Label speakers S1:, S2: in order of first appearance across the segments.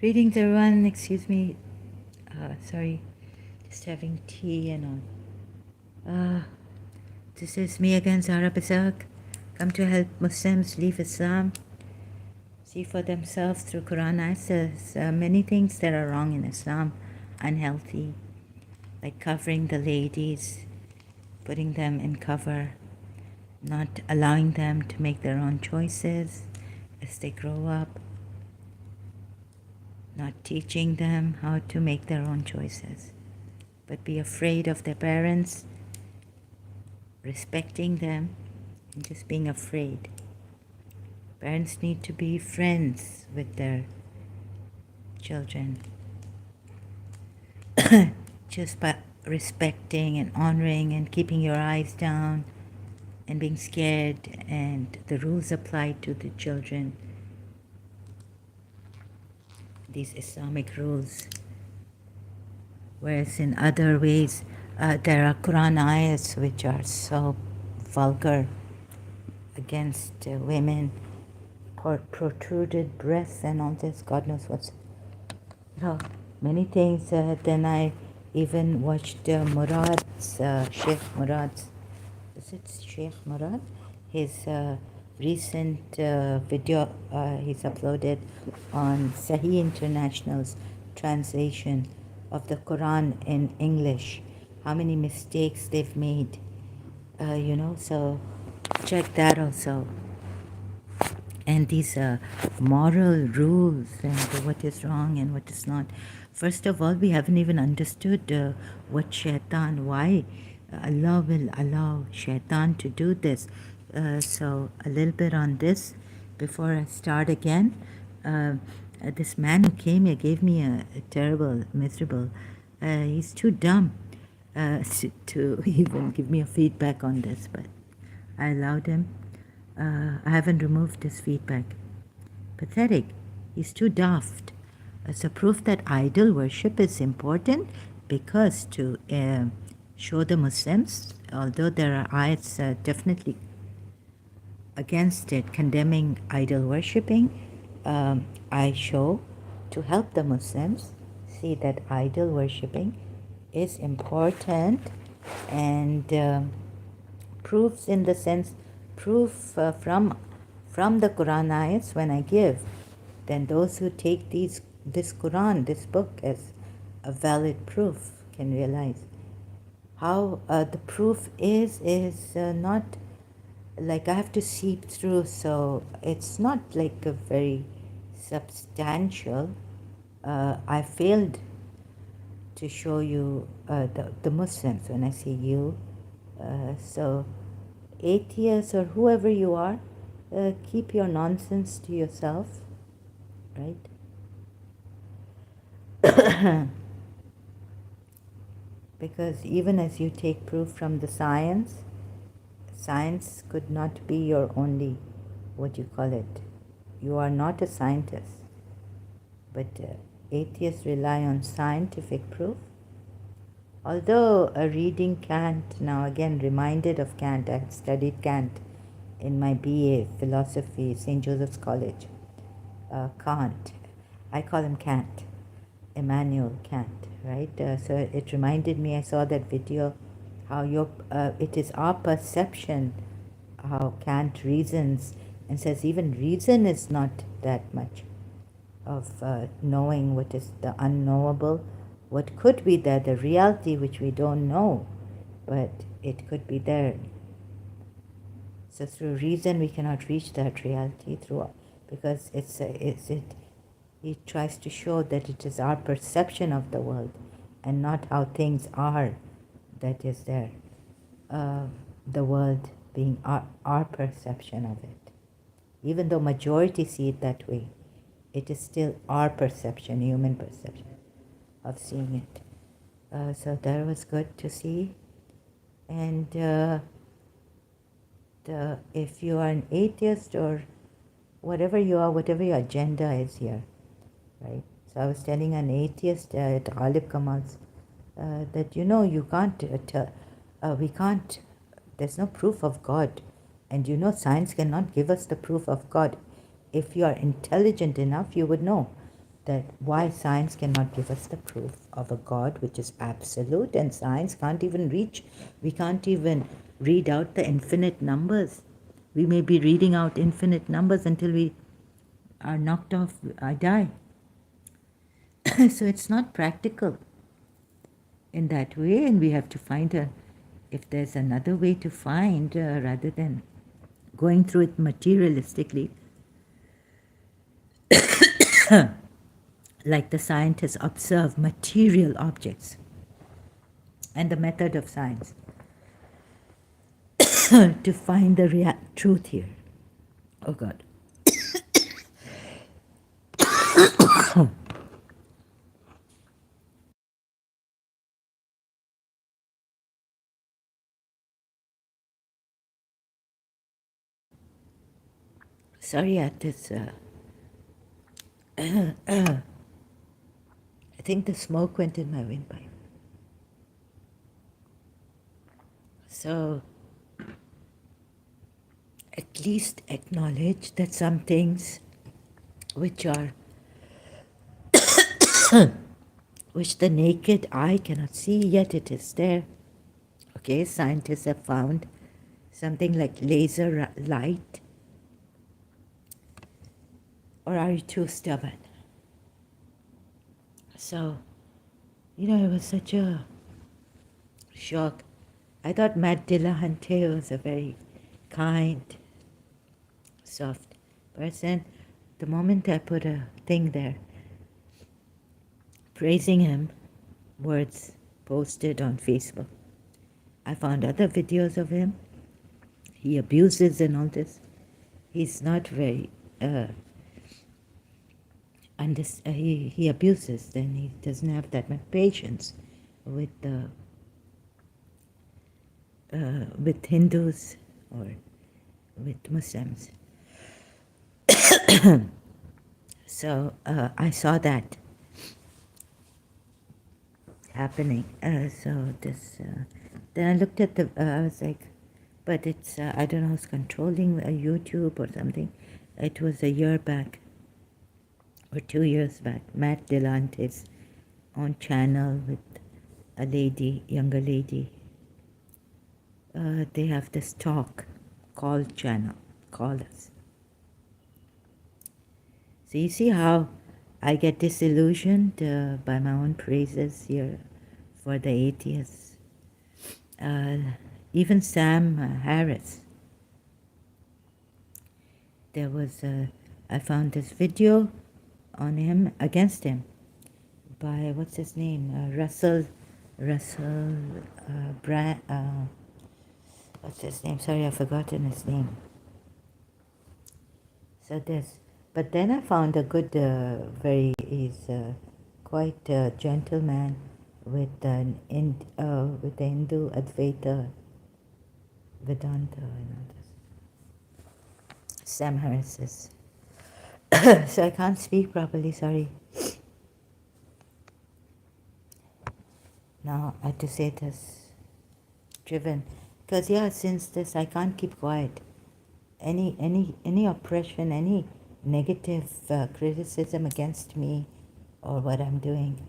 S1: Greetings, everyone. Excuse me. Sorry, just having tea and all. This is me again, Zara Bazak. Come to help Muslims leave Islam, see for themselves through Quran ayats. There's many things that are wrong in Islam, unhealthy, like covering the ladies, putting them in cover, not allowing them to make their own choices as they grow up, not teaching them how to make their own choices, but be afraid of their parents, respecting them, and just being afraid. Parents need to be friends with their children, just by respecting and honoring and keeping your eyes down and being scared, and the rules apply to the children, these Islamic rules. Whereas in other ways, there are Quran ayats which are so vulgar against women, protruded breasts and all this, God knows what's, many things. Then I even watched Murad's, Sheikh Murad's, is it Sheikh Murad? His recent video he's uploaded on Sahih International's translation of the Quran in English, how many mistakes they've made, so check that also. And these moral rules and what is wrong and what is not. First of all, we haven't even understood what shaitan, why Allah will allow shaitan to do this. So a little bit on this before I start again. This man who came here gave me a terrible, miserable, he's too dumb to even give me a feedback on this, but I allowed him. I haven't removed his feedback. Pathetic. He's too daft. As a proof that idol worship is important, because to show the Muslims, although there are ayats definitely against it, condemning idol worshipping, I show to help the Muslims see that idol worshipping is important, and proofs in the sense, proof from the Quran ayats when I give, then those who take this Quran, this book, as a valid proof can realize how the proof is not like I have to seep through, so it's not like a very substantial. I failed to show you the Muslims when I say you. So atheists or whoever you are, keep your nonsense to yourself, right? Because even as you take proof from the science could not be your only, what you call it. You are not a scientist, but atheists rely on scientific proof. Although reading Kant, now again reminded of Kant, I had studied Kant in my BA philosophy, St. Joseph's College. Kant, I call him Kant, Immanuel Kant, right? So it reminded me, I saw that video, how it is our perception, how Kant reasons and says even reason is not that much of knowing what is the unknowable, what could be there, the reality which we don't know, but it could be there. So through reason we cannot reach that reality because he tries to show that it is our perception of the world and not how things are that is there. The world being our perception of it. Even though majority see it that way, it is still our perception, human perception of seeing it. So that was good to see. And if you are an atheist or whatever you are, whatever your agenda is here, right? So I was telling an atheist at Ghalib Kamal's that you can't we can't, there's no proof of God, and science cannot give us the proof of God. If you are intelligent enough, you would know that why science cannot give us the proof of a God which is absolute, and science can't even reach, we can't even read out the infinite numbers. We may be reading out infinite numbers until we are knocked off, I die. So it's not practical in that way, and we have to find if there's another way to find rather than going through it materialistically, like the scientists observe material objects and the method of science to find the truth here. Oh God. Sorry, at this. I think the smoke went in my windpipe. So at least acknowledge that some things which are which the naked eye cannot see, yet it is there. Okay, scientists have found something like laser light. Or are you too stubborn? So, it was such a shock. I thought Matt Dillahunty was a very kind, soft person. The moment I put a thing there praising him, words posted on Facebook, I found other videos of him. He abuses and all this. He's not very, he abuses, then he doesn't have that much patience with Hindus or with Muslims. So I saw that happening. Then I looked at I was like, but it's, I don't know who's controlling YouTube or something. It was a year back or 2 years back. Matt Dillahunty's own channel with a lady, younger lady. They have this talk called channel, Call Us. So you see how I get disillusioned by my own praises here for the atheists. Even Sam Harris. There was I found this video on him, against him, by, what's his name, Russell Brand, what's his name, sorry, I've forgotten his name. So this, but then I found a good, he's quite a gentleman with the Hindu Advaita Vedanta and all this. Sam Harris is. So I can't speak properly, sorry. Now I have to say this, driven, because since this I can't keep quiet. Any oppression, any negative criticism against me or what I'm doing,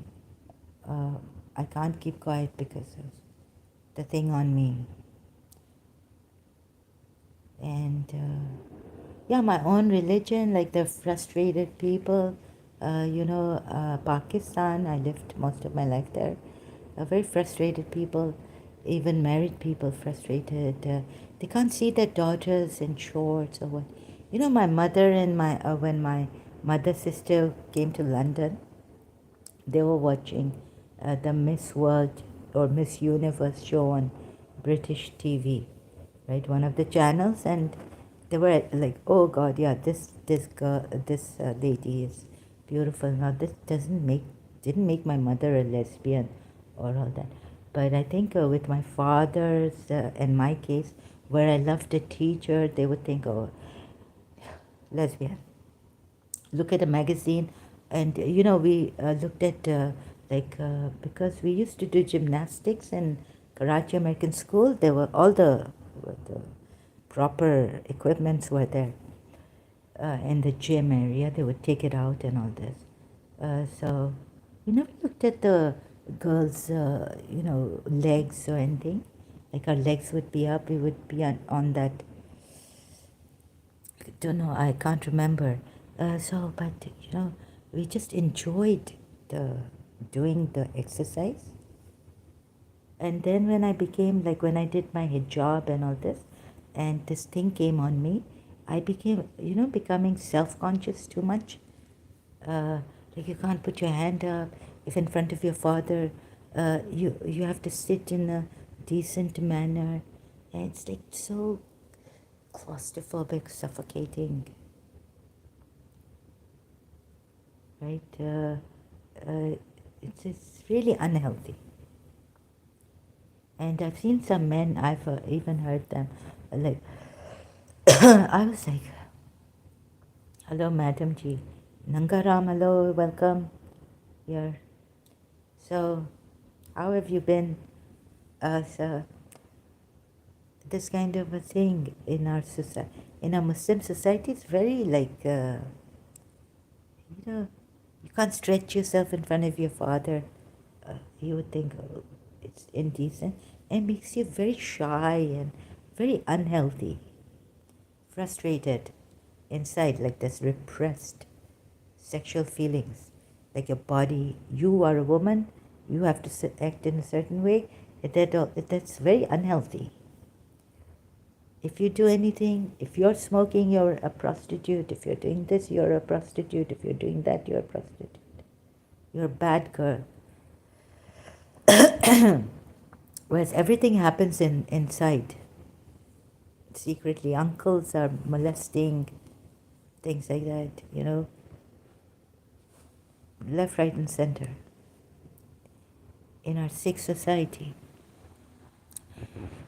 S1: I can't keep quiet because of the thing on me. And my own religion, like the frustrated people, Pakistan, I lived most of my life there, very frustrated people, even married people frustrated. They can't see their daughters in shorts or what. My mother and when my mother's sister came to London, they were watching the Miss World or Miss Universe show on British TV, right? One of the channels, and they were like, "Oh God, yeah, this lady is beautiful." Now this didn't make my mother a lesbian or all that, but I think with my father's, in my case, where I loved a teacher, they would think, "Oh, lesbian." Look at a magazine, and we looked at because we used to do gymnastics in Karachi American School. There were all the proper equipments were there in the gym area. They would take it out and all this. So you never looked at the girls, legs or anything? Like our legs would be up, we would be on that. Don't know, I can't remember. But we just enjoyed the doing the exercise. And then when I became, like when I did my hijab and all this, and this thing came on me, I became, becoming self-conscious too much. Like you can't put your hand up if in front of your father. You have to sit in a decent manner. And it's like so claustrophobic, suffocating, right? It's really unhealthy. And I've seen some men, I've even heard them, like, I was like, hello, Madam Ji. Nangaram, hello, welcome here. So, how have you been? So, this kind of a thing in our society, in our Muslim society, is very like, you can't stretch yourself in front of your father. You would think, oh, it's indecent. It makes you very shy and very unhealthy, frustrated inside, like this repressed sexual feelings. Like your body, you are a woman, you have to act in a certain way. That's very unhealthy. If you do anything, if you're smoking, you're a prostitute. If you're doing this, you're a prostitute. If you're doing that, you're a prostitute. You're a bad girl. Whereas everything happens inside. Secretly, uncles are molesting, things like that, left, right, and center. In our Sikh society,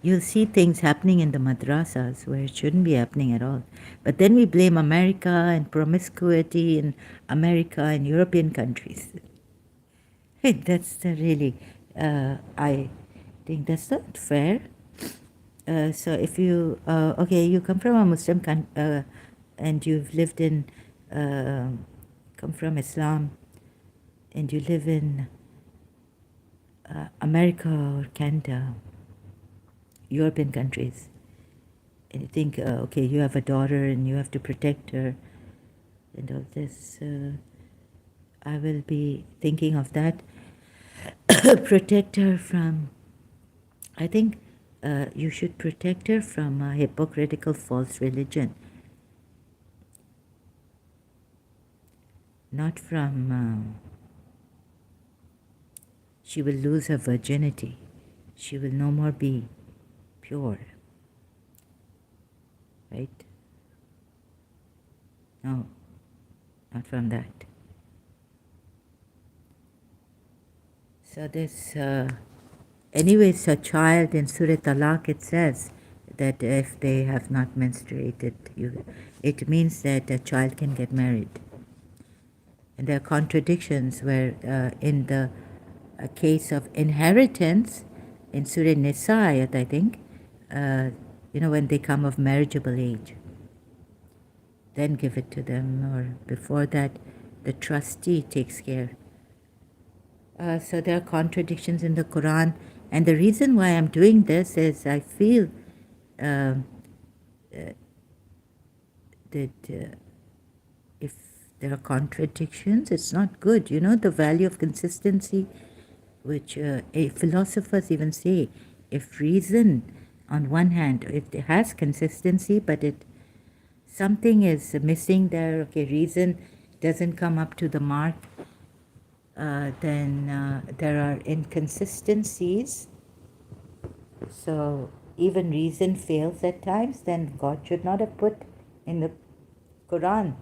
S1: you'll see things happening in the madrasas where it shouldn't be happening at all. But then we blame America and promiscuity in America and European countries. That's really, I think that's not fair. So if you, you come from a Muslim country and you've lived in, come from Islam and you live in America or Canada, European countries, and you think, you have a daughter and you have to protect her and all this, I will be thinking of that. Protect her from, I think you should protect her from a hypocritical false religion, not from, she will lose her virginity. She will no more be pure. Right? No, not from that. So this, anyways, a child in Surah Talaq, it says that if they have not menstruated, it means that a child can get married. And there are contradictions where in the case of inheritance, in Surah Nisa, I think, when they come of marriageable age, then give it to them, or before that, the trustee takes care. So there are contradictions in the Quran, and the reason why I'm doing this is I feel that if there are contradictions, it's not good. The value of consistency, which philosophers even say, if reason, on one hand, if it has consistency, but something is missing there, reason doesn't come up to the mark, then there are inconsistencies. So even reason fails at times, then God should not have put in the Quran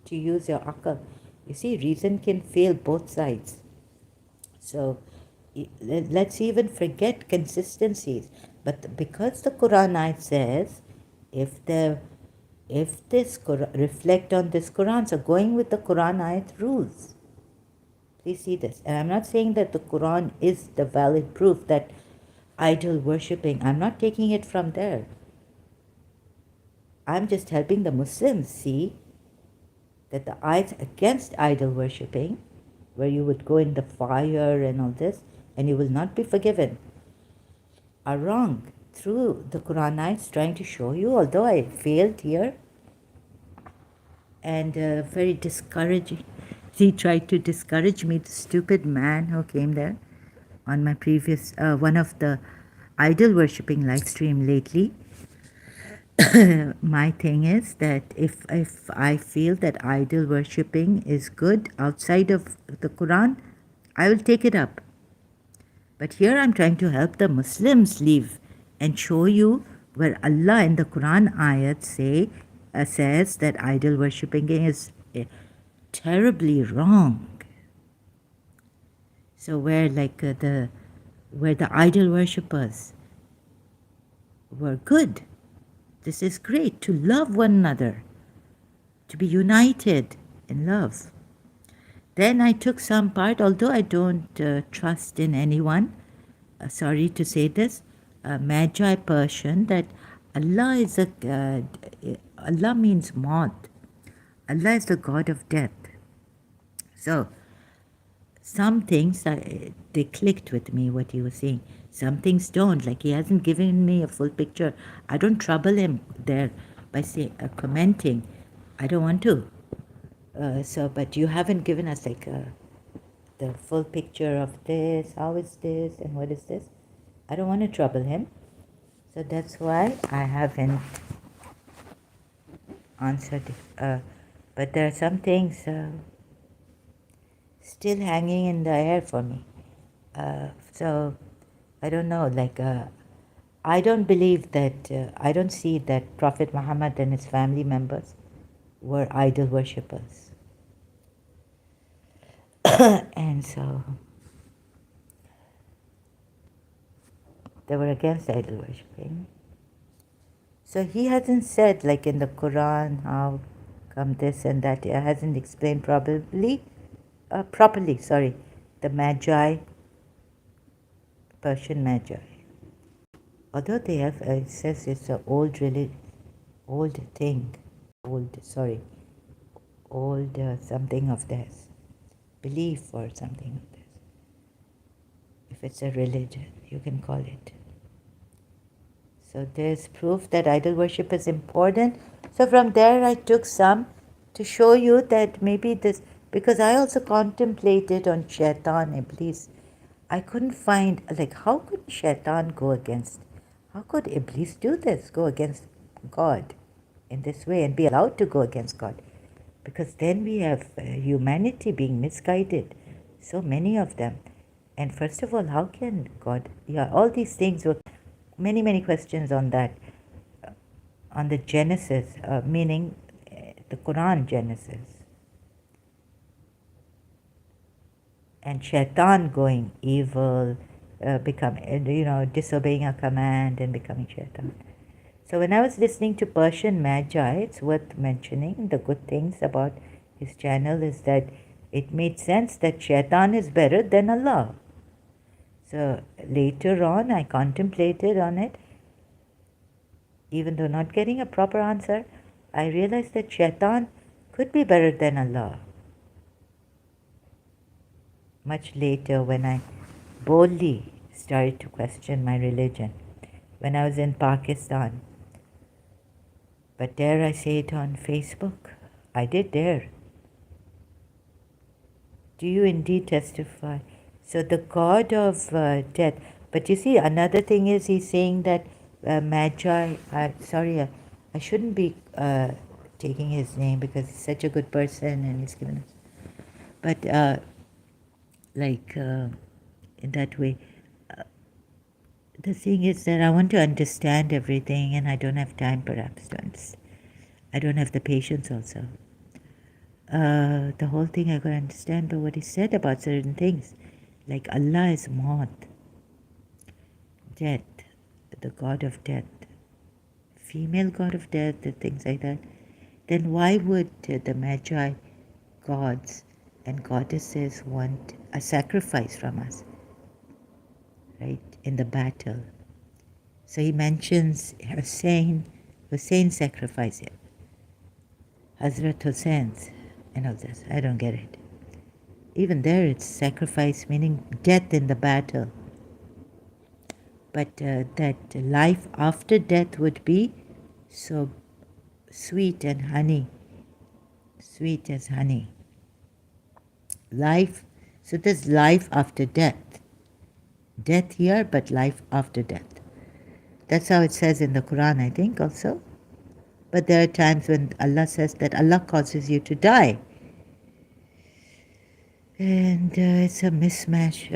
S1: to use your akal. You see, reason can fail both sides. So let's even forget consistencies. But because the Quran ayat says, if this Quran, reflect on this Quran, so going with the Quran ayat rules. Please see this. And I'm not saying that the Quran is the valid proof that idol worshipping, I'm not taking it from there. I'm just helping the Muslims see that the ayats against idol worshipping, where you would go in the fire and all this, and you will not be forgiven, are wrong. Through the Quran ayats trying to show you, although I failed here, and very discouraging. He tried to discourage me, the stupid man who came there on my previous, one of the idol worshipping live stream lately. My thing is that if I feel that idol worshipping is good outside of the Quran, I will take it up. But here I'm trying to help the Muslims live and show you where Allah in the Quran ayat says that idol worshipping is terribly wrong. So where the idol worshippers were good. This is great, to love one another, to be united in love. Then I took some part, although I don't trust in anyone, sorry to say this, Magi Persian, that Allah is Allah means Maut. Allah is the God of death. So, some things, they clicked with me, what he was saying. Some things don't, like he hasn't given me a full picture. I don't trouble him there by commenting. I don't want to. But you haven't given us the full picture of this, how is this, and what is this. I don't want to trouble him. So that's why I haven't answered. But there are some things still hanging in the air for me. So I don't know, I don't believe that, I don't see that Prophet Muhammad and his family members were idol worshippers. And so they were against idol worshipping. So he hasn't said, like in the Quran, how come this and that. He hasn't explained properly, the Magi, Persian Magi. Although they have, it says it's an old something of theirs, belief or something of this. If it's a religion, you can call it. So there's proof that idol worship is important. So from there I took some to show you that maybe this, because I also contemplated on Shaitan, Iblis. I couldn't find, how could Shaitan how could Iblis do this, go against God in this way and be allowed to go against God? Because then we have humanity being misguided, so many of them. And first of all, how can God, all these things were many, many questions on that, on the Genesis, meaning the Quran Genesis. And Shaitan going evil, disobeying a command and becoming Shaitan. So when I was listening to Persian Magi, it's worth mentioning the good things about his channel is that it made sense that Shaitan is better than Allah. So later on, I contemplated on it. Even though not getting a proper answer, I realized that Shaitan could be better than Allah. Much later, when I boldly started to question my religion, when I was in Pakistan. But dare I say it on Facebook? I did dare. Do you indeed testify? So the God of death. But you see, another thing is he's saying that Magi, I shouldn't be taking his name because he's such a good person and he's given us. But in that way, the thing is that I want to understand everything and I don't have time perhaps to understand. I don't have the patience also. The whole thing I could understand, but what he said about certain things, like Allah is Maut, death, the God of death, female God of death, and things like that, then why would the Magi gods and goddesses want a sacrifice from us, right, in the battle? So he mentions Hussein sacrifice here, Hazrat Hussein's and all this. I don't get it. Even there, it's sacrifice, meaning death in the battle. But that life after death would be so sweet and honey, sweet as honey. Life, so there's life after death. Death here, but life after death. That's how it says in the Quran, I think, also. But there are times when Allah says that Allah causes you to die. And it's a mishmash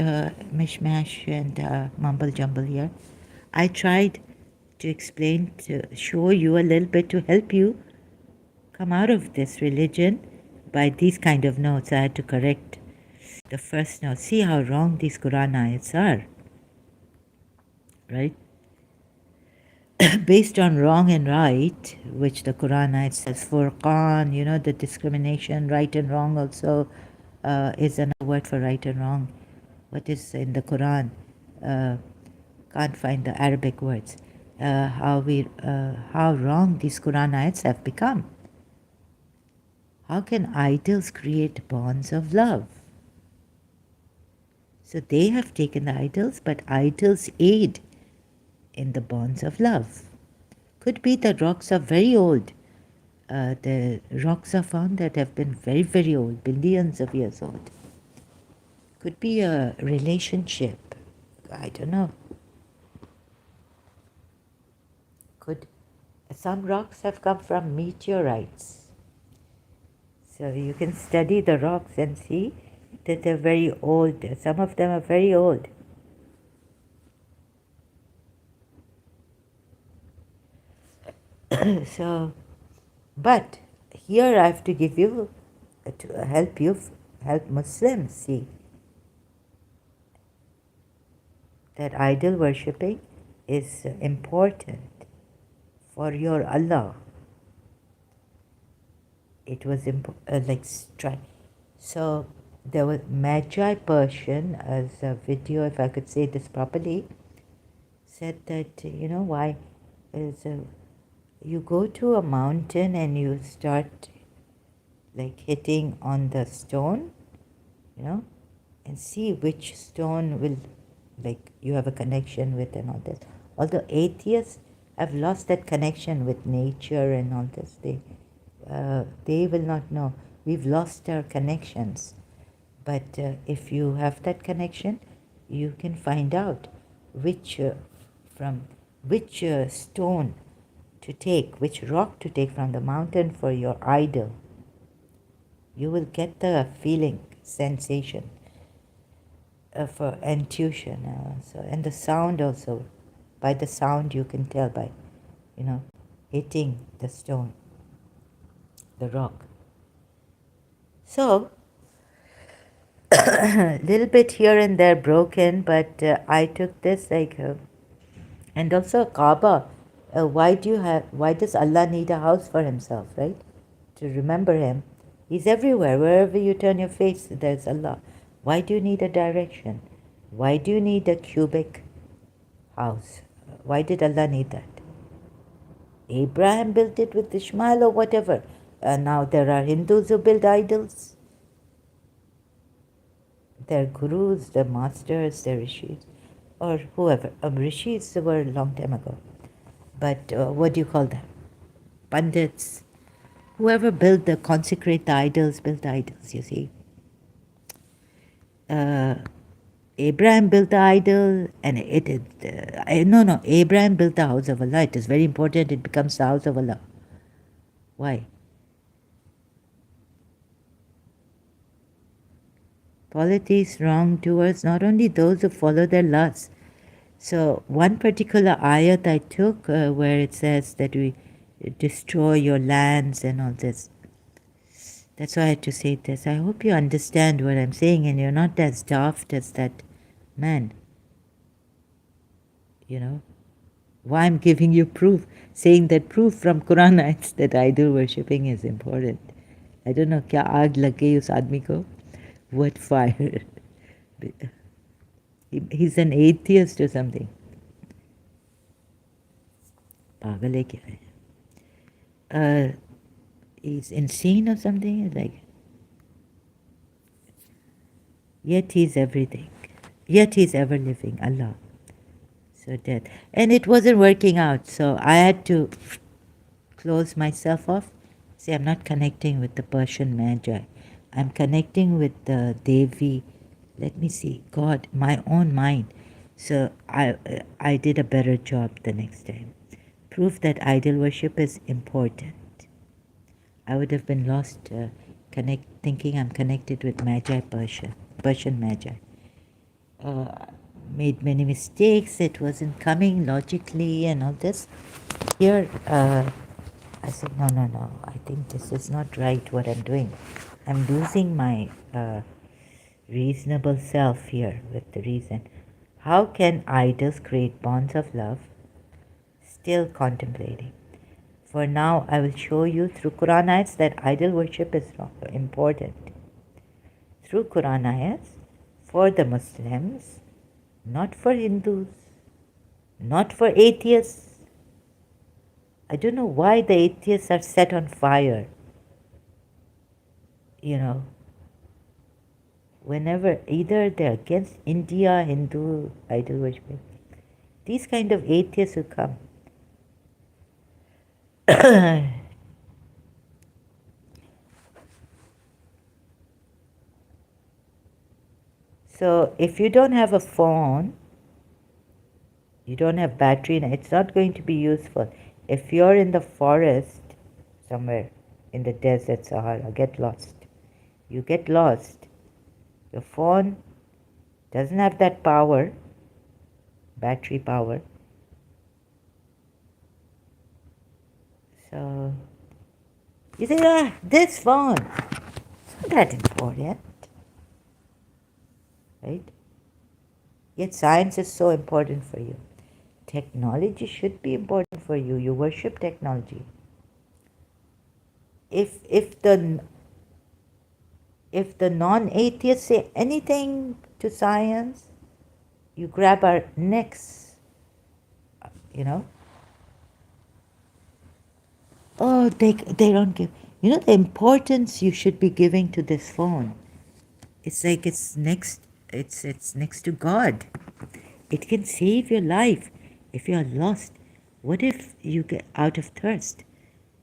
S1: and mumble jumble here. I tried to explain, to show you a little bit, to help you come out of this religion by these kind of notes. I had to correct the first note. See how wrong these Quran ayats are, right? Based on wrong and right, which the Quran ayat says Furqan, you know, the discrimination, right and wrong also is another word for right and wrong. What is in the Quran? Can't find the Arabic words. How wrong these Quran ayats have become. How can idols create bonds of love? So they have taken the idols, but idols aid in the bonds of love. Could be the rocks are very old. The rocks are found that have been very, very old, billions of years old. Could be a relationship. I don't know. Could some rocks have come from meteorites? So you can study the rocks and see that they're very old. Some of them are very old. So, but here I have to give you, to help Muslims see that idol worshipping is important for your Allah. It was so there was Magi Persian, as a video, if I could say this properly, said that, you know, why is you go to a mountain and you start like hitting on the stone, you know, and see which stone will, like, you have a connection with and all this. Although atheists have lost that connection with nature and all this, they will not know. We've lost our connections. But if you have that connection, you can find out from which stone to take, which rock to take from the mountain for your idol. You will get the feeling, sensation, for intuition. And the sound also. By the sound you can tell by, you know, hitting the stone, the rock. So, a little bit here and there broken, but I took this and also Kaaba. Why does Allah need a house for himself, right? To remember him. He's everywhere. Wherever you turn your face, there's Allah. Why do you need a direction? Why do you need a cubic house? Why did Allah need that? Abraham built it with Ishmael or whatever. Now there are Hindus who build idols. Their gurus, their masters, their rishis, or whoever. Rishis were a long time ago. But what do you call them? Pandits. Whoever consecrate the idols, built the idols, you see. Abraham built the idol, and Abraham built the house of Allah. It is very important it becomes the house of Allah. Why? Polytheists wrongdoers, not only those who follow their lusts. So one particular ayat I took where it says that we destroy your lands and all this. That's why I had to say this. I hope you understand what I'm saying and you're not as daft as that man. You know, why I'm giving you proof, saying that proof from Quran ayats that idol worshipping is important. I don't know, kya aag lag gayi us aadmi ko? What fire? He's an atheist or something. Pagal hai kya hai? He's insane or something? Like, Yet He's everything. Yet He's ever living, Allah. So that, and it wasn't working out, so I had to close myself off. See, I'm not connecting with the Persian Magi. I'm connecting with the Devi, let me see, God, my own mind. So I did a better job the next time. Proof that idol worship is important. I would have been lost thinking I'm connected with Magi Persian Magi. Uh, Made many mistakes. It wasn't coming logically and all this. Here, I said, no, no, no. I think this is not right what I'm doing. I'm losing my reasonable self here with the reason. How can idols create bonds of love? Still contemplating. For now, I will show you through Quran ayats that idol worship is important. Through Quran ayats, for the Muslims, not for Hindus, not for atheists. I don't know why the atheists are set on fire. You know, whenever either they're against India, Hindu idol worship, these kind of atheists who come. So if you don't have a phone, you don't have battery, it's not going to be useful. If you're in the forest somewhere in the desert, Sahara, get lost. You get lost. Your phone doesn't have that power, battery power. So you say, this phone, it's not that important, right? Yet science is so important for you. Technology should be important for you. You worship technology. If the non-atheists say anything to science, you grab our necks, you know. Oh, they don't give. You know the importance you should be giving to this phone. It's like it's next to God. It can save your life if you are lost. What if you get out of thirst?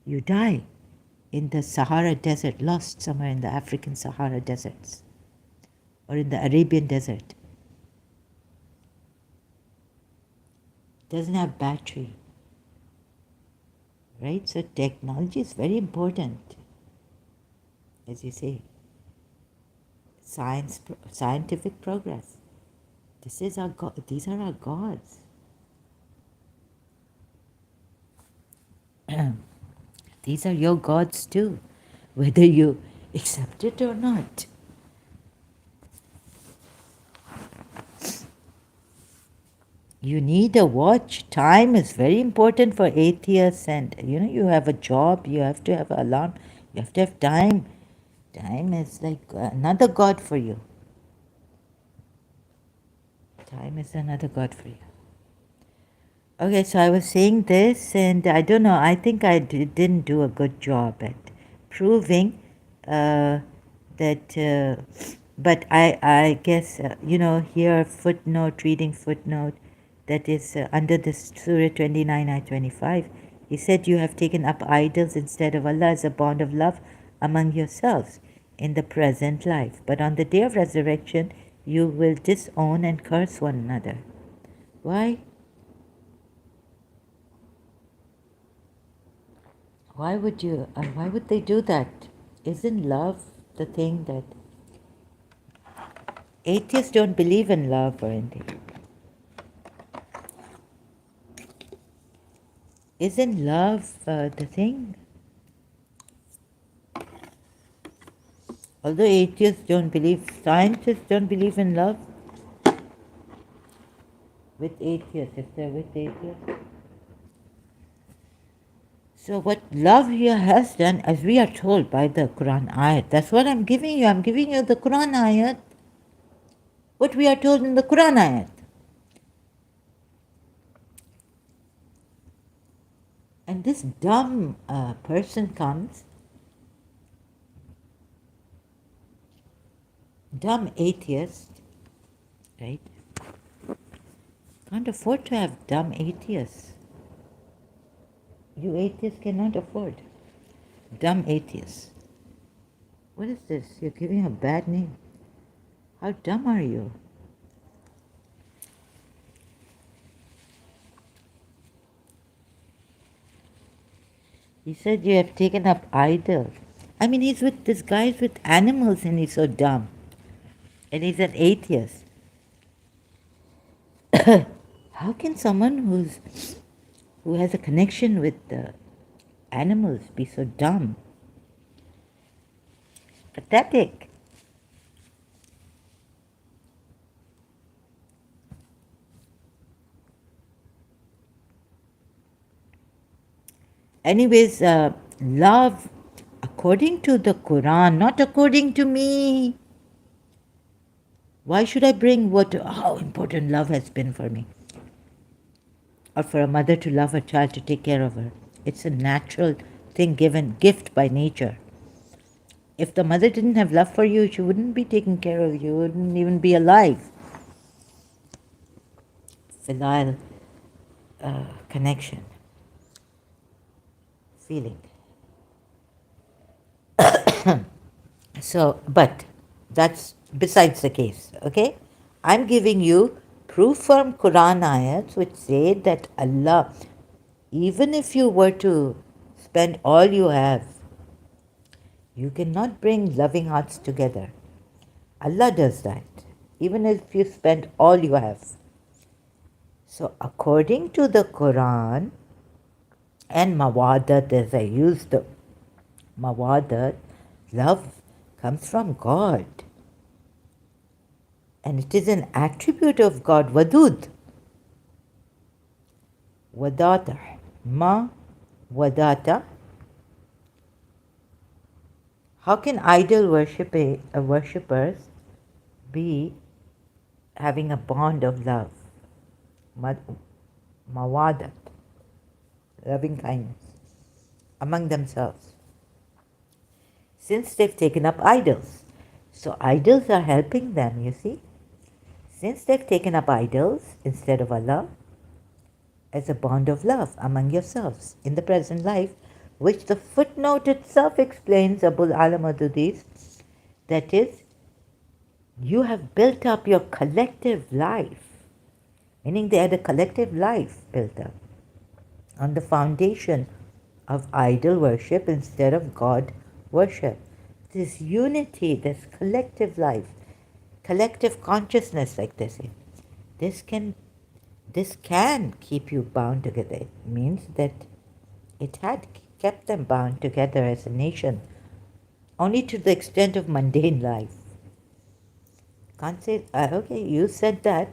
S1: You die in the Sahara Desert, lost somewhere in the African Sahara deserts or in the Arabian desert. Doesn't have battery, right? So technology is very important, as you say. Scientific progress. This is our God. These are our gods. These are your gods too, whether you accept it or not. You need a watch. Time is very important for atheists, and you have a job, you have to have an alarm, you have to have time. Time is like another god for you. Time is another god for you. Okay, so I was saying this, and I don't know, I think I didn't do a good job at proving that, but I guess, here reading footnote, that is under this Surah 29, Ayat 25, he said, you have taken up idols instead of Allah as a bond of love among yourselves in the present life. But on the day of resurrection, you will disown and curse one another. Why? Why would they do that? Isn't love the thing that atheists don't believe in love or anything? Isn't love the thing? Although atheists don't believe, scientists don't believe in love. With atheists, if they're with atheists. So what love here has done, as we are told by the Quran ayat, that's what I'm giving you. I'm giving you the Quran ayat. What we are told in the Quran ayat. And this dumb person comes. dumb atheist, right? Can't afford to have dumb atheists. You atheists cannot afford dumb atheists. What is this? You're giving a bad name. How dumb are you? He said you have taken up idols. I mean, he's with this guy's with animals and he's so dumb. And he's an atheist. How can someone who has a connection with animals be so dumb? Pathetic. Anyways, love according to the Quran, not according to me. Why should I bring how important love has been for me? Or for a mother to love her child, to take care of her. It's a natural thing given, gift by nature. If the mother didn't have love for you, she wouldn't be taking care of you, wouldn't even be alive. Filial connection. Feeling. So, but that's besides the case, okay? I'm giving you proof from Quran ayats which say that Allah, even if you were to spend all you have, you cannot bring loving hearts together. Allah does that, even if you spend all you have. So according to the Quran and mawadat, as I used the mawadat, love comes from God. And it is an attribute of God, wadud. Wadata. Ma wadata. How can idol worshippers be having a bond of love? Mawadat. Loving kindness. Among themselves. Since they've taken up idols. So idols are helping them, you see. Since they've taken up idols instead of Allah, as a bond of love among yourselves in the present life, which the footnote itself explains, Abul Alam Adudis, that is, you have built up your collective life, meaning they had a collective life built up on the foundation of idol worship instead of God worship. This unity, this collective life, collective consciousness, like they say, this can keep you bound together. It means that it had kept them bound together as a nation, only to the extent of mundane life. Can't say, okay, you said that,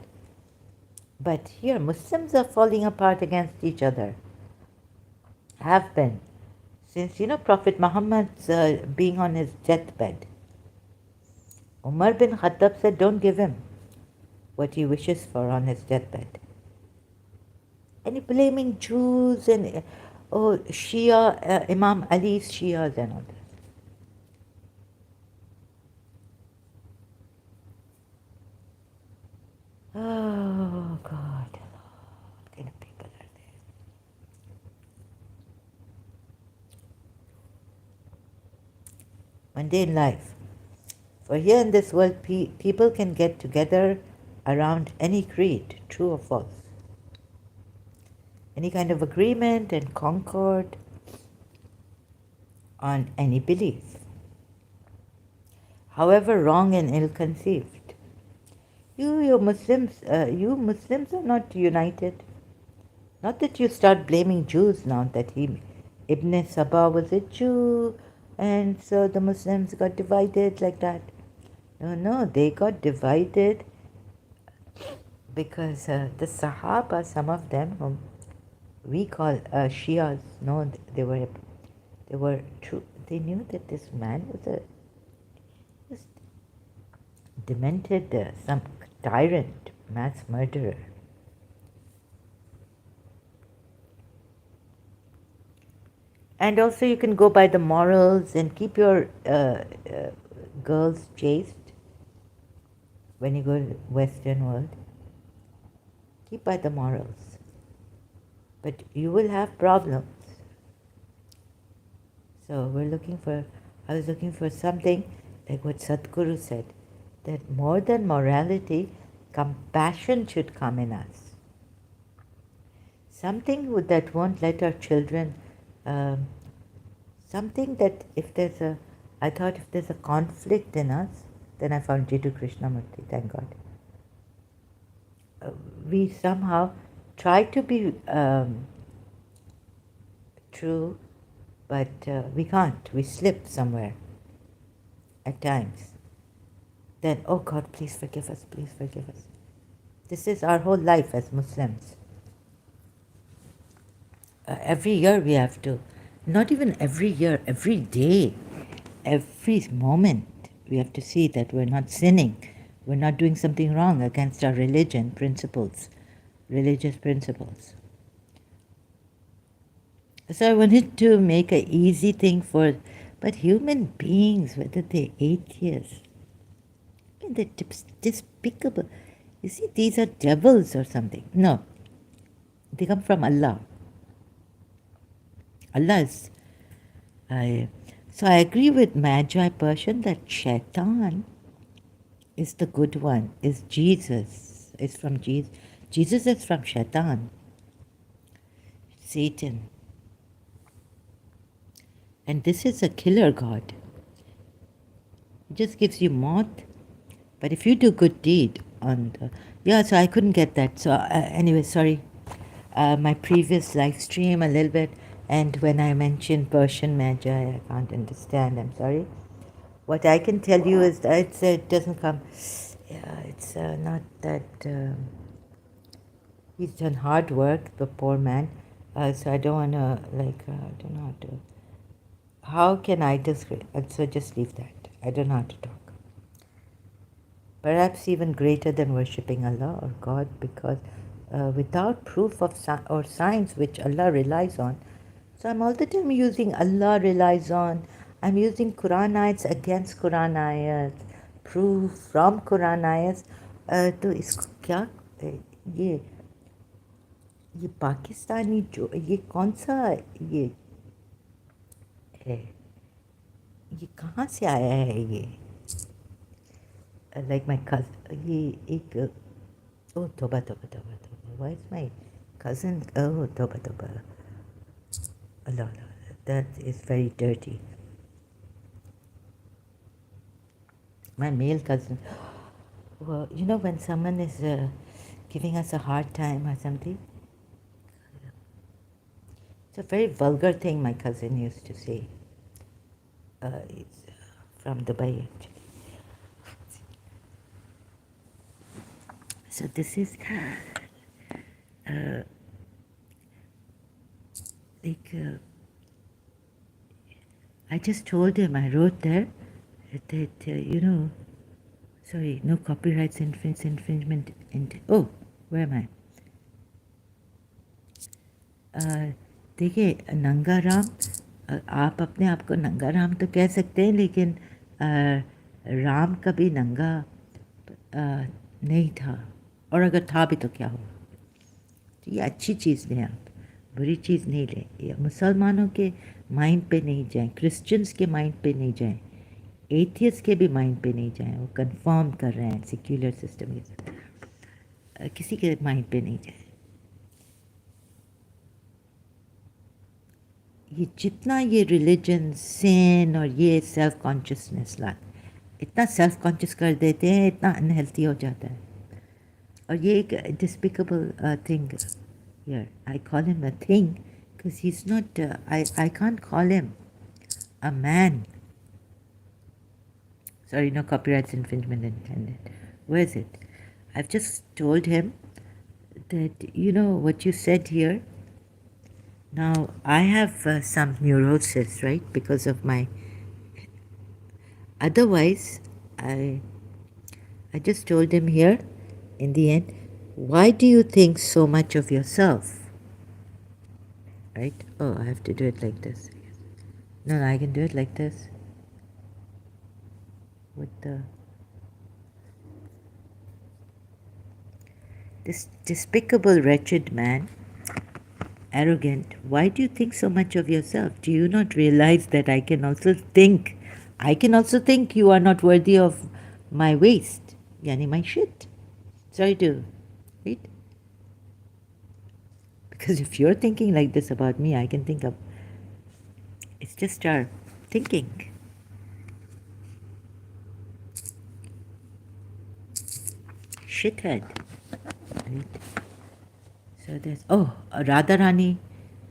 S1: but here Muslims are falling apart against each other. Have been. Since, Prophet Muhammad's being on his deathbed. Umar bin Khattab said, don't give him what he wishes for on his deathbed. And he blaming Jews and, Shia, Imam Ali's Shias and all that. Oh, God. What kind of people are there? Mundane life. For here in this world, people can get together around any creed, true or false. Any kind of agreement and concord on any belief, however wrong and ill-conceived. You Muslims are not united. Not that you start blaming Jews now that Ibn Saba was a Jew, and so the Muslims got divided like that. No, they got divided because the Sahaba, some of them, whom we call Shias, no, they were true. They knew that this man was a demented, some tyrant, mass murderer. And also you can go by the morals and keep your girls chaste. when you go to the Western world, keep by the morals. But you will have problems. So I was looking for something like what Sadhguru said, that more than morality, compassion should come in us. Something that won't let our children, something that I thought if there's a conflict in us, then I found Jiddu Krishnamurti, thank God. We somehow try to be true, but we can't. We slip somewhere at times. Then, oh God, please forgive us, please forgive us. This is our whole life as Muslims. Every year we have to, not even every year, every day, every moment, we have to see that we're not sinning. We're not doing something wrong against our religion principles, religious principles. So I wanted to make an easy thing but human beings, whether they're atheists, they're despicable. You see, these are devils or something. No, they come from Allah. Allah is. So I agree with Magi Persian that Shaitan is the good one, is Jesus. Is from Jesus. Jesus is from Shaitan, Satan. And this is a killer god. It just gives you moth. But if you do good deed so I couldn't get that. So anyway, sorry. My previous live stream a little bit, and when I mentioned Persian Magi, I can't understand. I'm sorry. What I can tell you is that it doesn't come. Yeah, it's not that. He's done hard work, the poor man. So I don't want to I don't know how to. How can I describe? So just leave that. I don't know how to talk. Perhaps even greater than worshipping Allah or God, because without proof of or signs which Allah relies on, so I'm all the time using Allah relies on, I'm using Quran ayats against Quran ayats, proof from Quran ayats, तो इसको क्या ये पाकिस्तानी जो ये कौन सा ये है, ये कहाँ से आया है ये, like my cousin, ये एक oh toba, why is my cousin, oh toba, Allah, that is very dirty. My male cousin, well, you know when someone is giving us a hard time or something, it's a very vulgar thing my cousin used to say. It's from Dubai actually. So this is I just told him, I wrote there that, sorry, no copyrights infringement. Oh, where am I? देखिए, नंगा राम, आप अपने आप को नंगा राम तो कह सकते हैं, लेकिन राम कभी नंगा नहीं था, और अगर था भी तो क्या हुआ. तो ये अच्छी चीज़ लें आप, बुरी चीज़ नहीं लें. ये मुसलमानों के माइंड पे नहीं जाएं, क्रिश्चियंस के माइंड पे नहीं जाएं, एथियस्ट के भी माइंड पे नहीं जाएं. वो कंफर्म कर रहे हैं सेक्युलर सिस्टम के साथ, किसी के माइंड पे नहीं जाएं. ये जितना ये रिलीजन सिन और ये सेल्फ कॉन्शियसनेस इतना सेल्फ कॉन्शियस कर देते हैं, इतना अनहेल्थी हो जाता है. और ये एक despicable thing here. I call him a thing because he's not, I can't call him a man. Sorry, no copyrights infringement intended. Where is it? I've just told him that, what you said here. Now, I have some neurosis, right, because of my... Otherwise, I just told him here, in the end, why do you think so much of yourself? Right? Oh, I have to do it like this. No, I can do it like this. With the... This despicable, wretched man, arrogant, why do you think so much of yourself? Do you not realize that I can also think? I can also think you are not worthy of my waste, yani my shit. Sorry to, right? Because if you're thinking like this about me, I can think of. It's just our thinking. Shithead. Right? So there's, Radharani,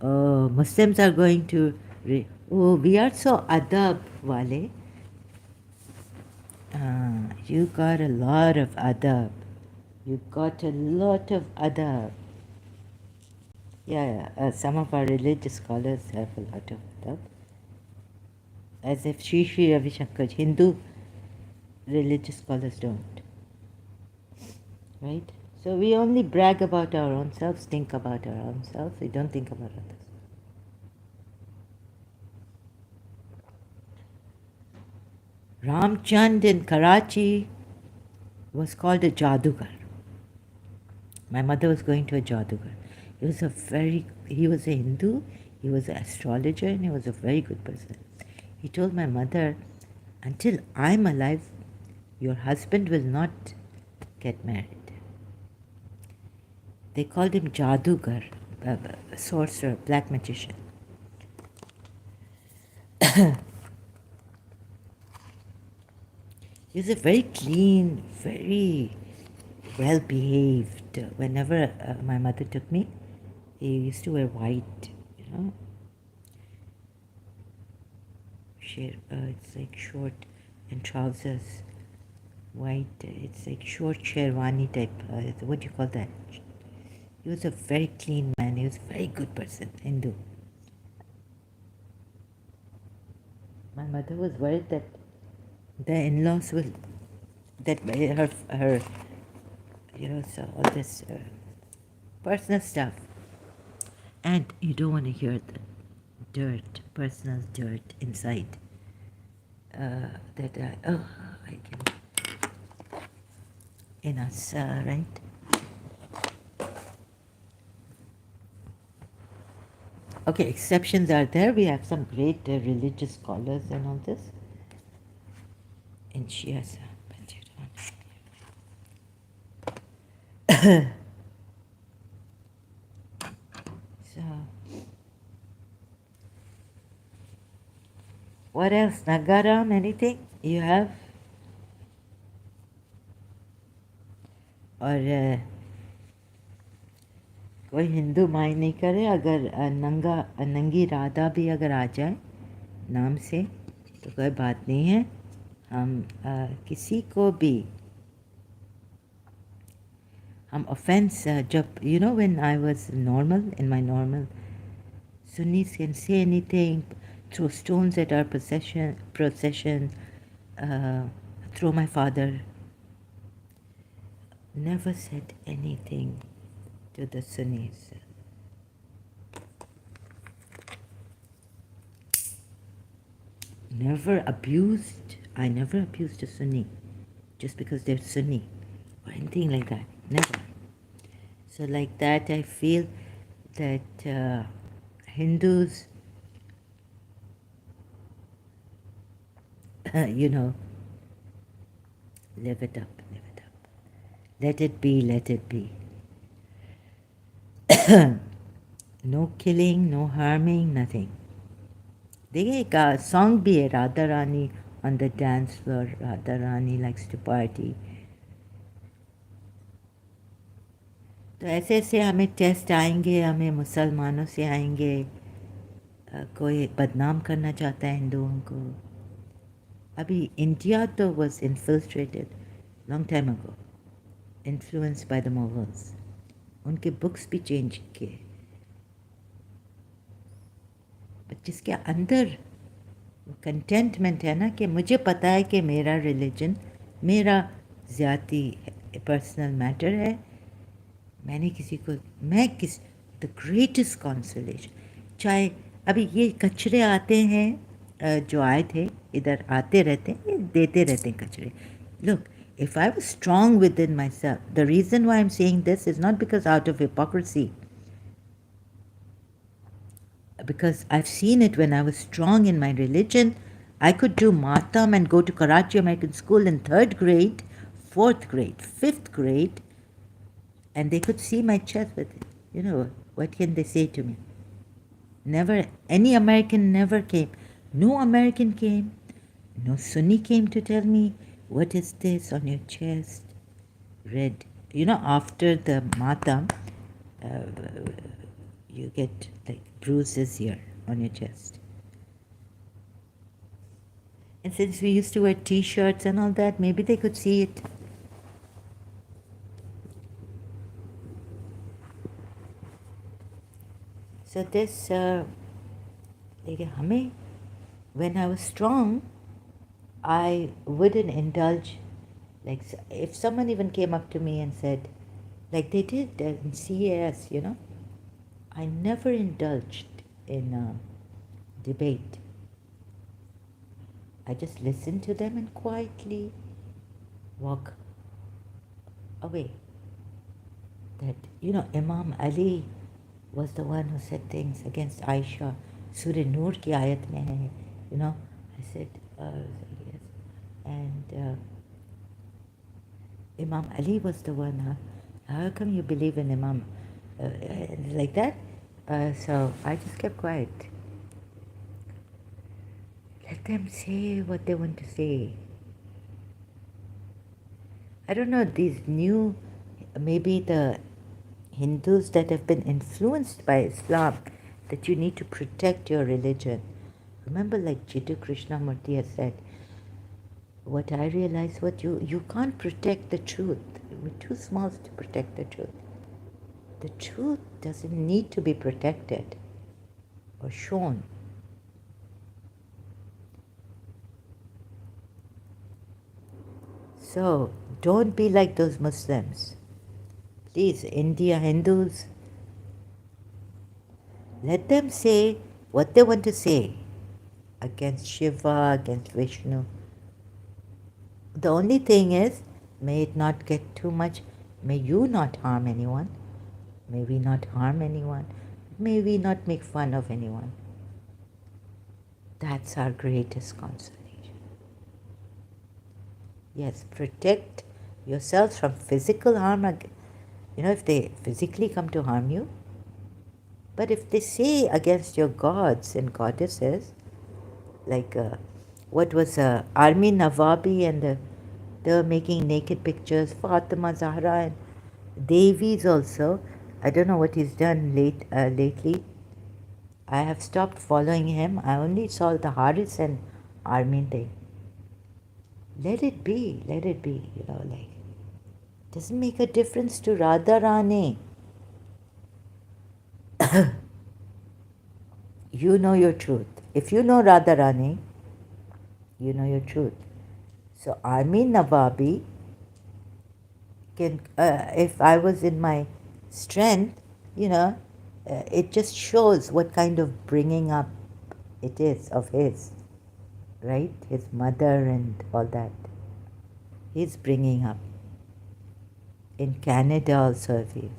S1: Muslims are going to, we are so adab wale. You got a lot of adab. You got a lot of adab. Yeah, some of our religious scholars have a lot of adab. As if Sri Ravi Shankar, Hindu religious scholars don't. Right? So we only brag about our own selves, think about our own selves, we don't think about others. Ramchand in Karachi was called a Jadugar. My mother was going to a Jadugar. He was a Hindu, he was an astrologer, and he was a very good person. He told my mother, until I'm alive, your husband will not get married. They called him Jadugar, a sorcerer, black magician. He was a very clean, very well behaved. Whenever my mother took me, he used to wear white, you know. It's like short and trousers, white. It's like short sherwani type. What do you call that? He was a very clean man. He was a very good person, Hindu. My mother was worried that the in-laws will, that her, so all this personal stuff. And you don't want to hear the dirt, personal dirt inside. I can, in us, right? Okay, exceptions are there. We have some great religious scholars and all this. In Shia. So, what else? Nagaram, anything you have? और कोई Hindu mind नहीं करे अगर नंगी राधा भी अगर आ जाए नाम से तो कोई बात नहीं है. हम किसी को भी हम offense जब when I was normal, in my normal, Sunnis can say anything, throw stones at our procession, throw my father. Never said anything to the Sunnis. Never abused. I never abused a Sunni just because they're Sunni or anything like that. Never. So like that, I feel that Hindus, live it up. Let it be, let it be. No killing, no harming, nothing. देखिए एक song भी है, Radha Rani on the dance floor. Radha Rani likes to party. तो ऐसे ऐसे हमें test आएंगे, हमें मुसलमानों से आएंगे, कोई बदनाम करना चाहता है हिंदुओं को. अभी इंडिया तो was infiltrated long time ago, influenced by the Mughals. उनके बुक्स भी चेंज किए. बट जिसके अंदर वो कंटेंटमेंट है ना कि मुझे पता है कि मेरा रिलीजन मेरा ज़ाती पर्सनल मैटर है, मैंने किसी को द ग्रेटेस्ट कॉन्सोलेशन. चाहे अभी ये कचरे आते हैं जो आए थे इधर आते रहते हैं, देते रहते हैं कचरे. Look, if I was strong within myself, the reason why I'm saying this is not because out of hypocrisy, because I've seen it when I was strong in my religion. I could do Matam and go to Karachi American School in 3rd grade, 4th grade, 5th grade, and they could see my chest, but what can they say to me? Never, any American never came. No American came. No Sunni came to tell me, what is this on your chest? Red. After the Matam, you get like bruises here on your chest. And since we used to wear t-shirts and all that, maybe they could see it. So this lady, when I was strong, I wouldn't indulge. Like if someone even came up to me and said, like they did in CAS, I never indulged in a debate. I just listened to them and quietly walk away. That, Imam Ali was the one who said things against Aisha. Surah Noor ki ayat mein hai, I said, yes. And Imam Ali was the one, how come you believe in Imam? Like that? So I just kept quiet. Let them say what they want to say. I don't know, these new, maybe the Hindus that have been influenced by Islam, that you need to protect your religion. Remember, like Jiddu Krishnamurti has said, what I realized, you can't protect the truth. We're too small to protect the truth. The truth doesn't need to be protected or shown. So don't be like those Muslims. Please, India Hindus, let them say what they want to say against Shiva, against Vishnu. The only thing is, may it not get too much. May you not harm anyone. May we not harm anyone. May we not make fun of anyone. That's our greatest consolation. Yes, protect yourselves from physical harm. If they physically come to harm you. But if they say against your gods and goddesses, like what was Armin Nawabi, and they were making naked pictures, Fatima Zahra and Devis also. I don't know what he's done lately. I have stopped following him. I only saw the Haris and Armin thing. Let it be, doesn't make a difference to Radha Rani. You know your truth. If you know Radha Rani, you know your truth. So Armin Nawabi can, if I was in my strength, it just shows what kind of bringing up it is of his, right? His mother and all that. He's bringing up. In Canada also, if he.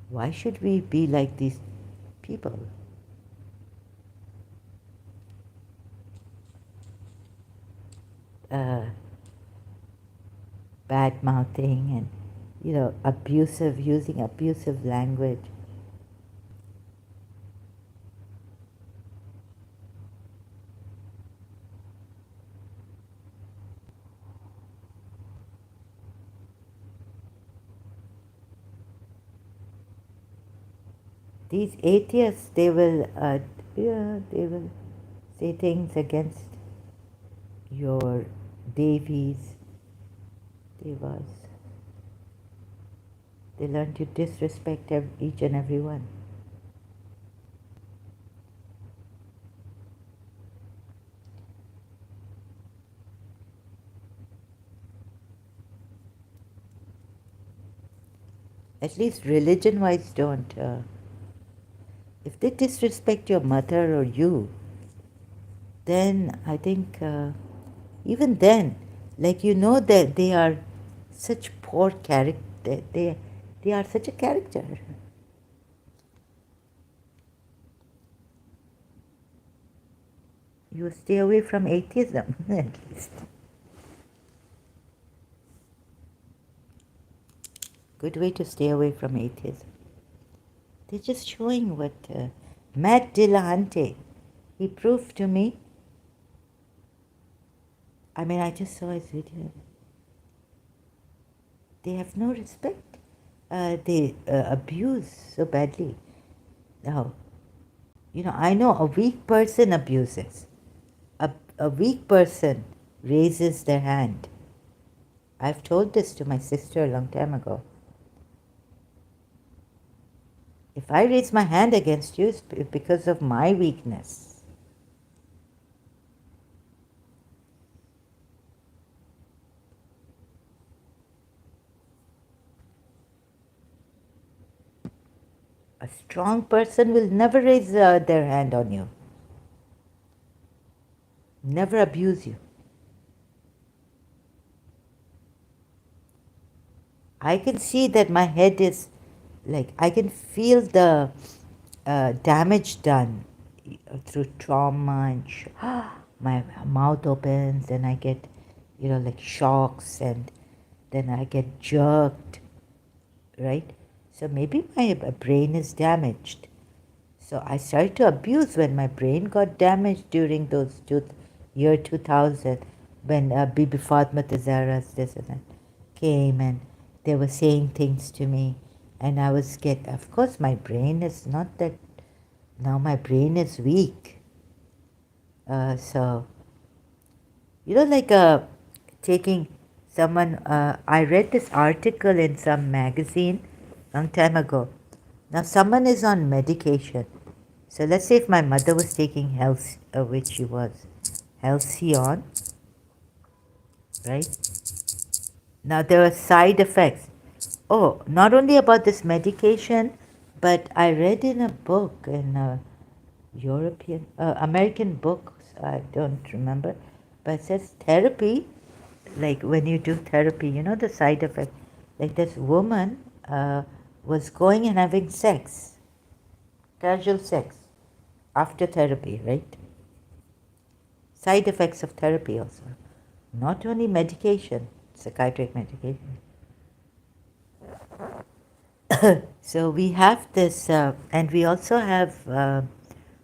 S1: Why should we be like these people? Bad mouthing and, using abusive language. These atheists, they will say things against your devas. They learn to disrespect each and every one. At least religion-wise, don't. If they disrespect your mother or you, then I think even then, like that they are such poor character. They are such a character. You stay away from atheism at least. Good way to stay away from atheism. They're just showing what Matt Dillahunty, he proved to me. I mean, I just saw his video. They have no respect. They abuse so badly. Now, I know a weak person abuses. A weak person raises their hand. I've told this to my sister a long time ago. If I raise my hand against you, it's because of my weakness. A strong person will never raise their hand on you, never abuse you. I can see that my head is like, I can feel the damage done through trauma and my mouth opens and I get, like shocks, and then I get jerked, right? So maybe my brain is damaged. So I started to abuse when my brain got damaged during those year 2000 when Bibi Fatma Tazara's this and that came and they were saying things to me, and I was of course my brain is not that, now my brain is weak. So, like taking someone, I read this article in some magazine long time ago. Now someone is on medication. So let's say if my mother was taking which she was, Halcyon, right? Now there are side effects. Oh, not only about this medication, but I read in a book, in a American book, I don't remember, but it says therapy, like when you do therapy, the side effect. Like this woman was going and having sex, casual sex, after therapy, right? Side effects of therapy also. Not only medication, psychiatric medication. So we have this, and we also have,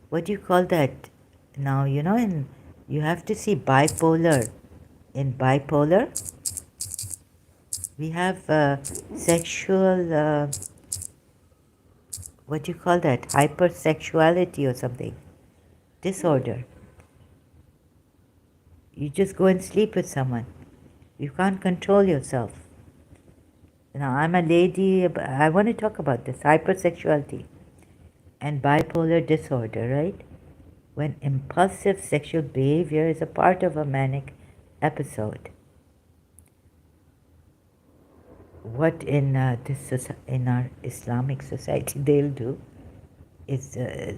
S1: what do you call that? Now, and you have to see bipolar. In bipolar, we have sexual, what do you call that? Hypersexuality or something. Disorder. You just go and sleep with someone. You can't control yourself. Now, I'm a lady, I want to talk about this, hypersexuality and bipolar disorder, right? When impulsive sexual behavior is a part of a manic episode. What in in our Islamic society they'll do is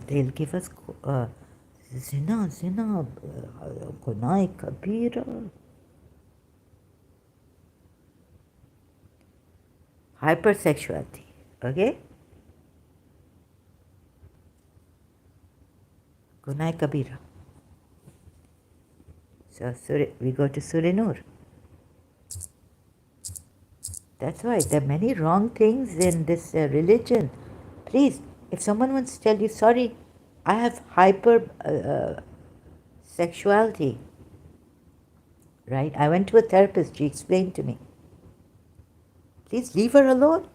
S1: they'll give us zina, gunai kabira. Hypersexuality, okay? Gunai kabira. So we go to Surah Nur. That's why there are many wrong things in this religion. Please, if someone wants to tell you, sorry, I have hyper sexuality, right? I went to a therapist, she explained to me. Please leave her alone.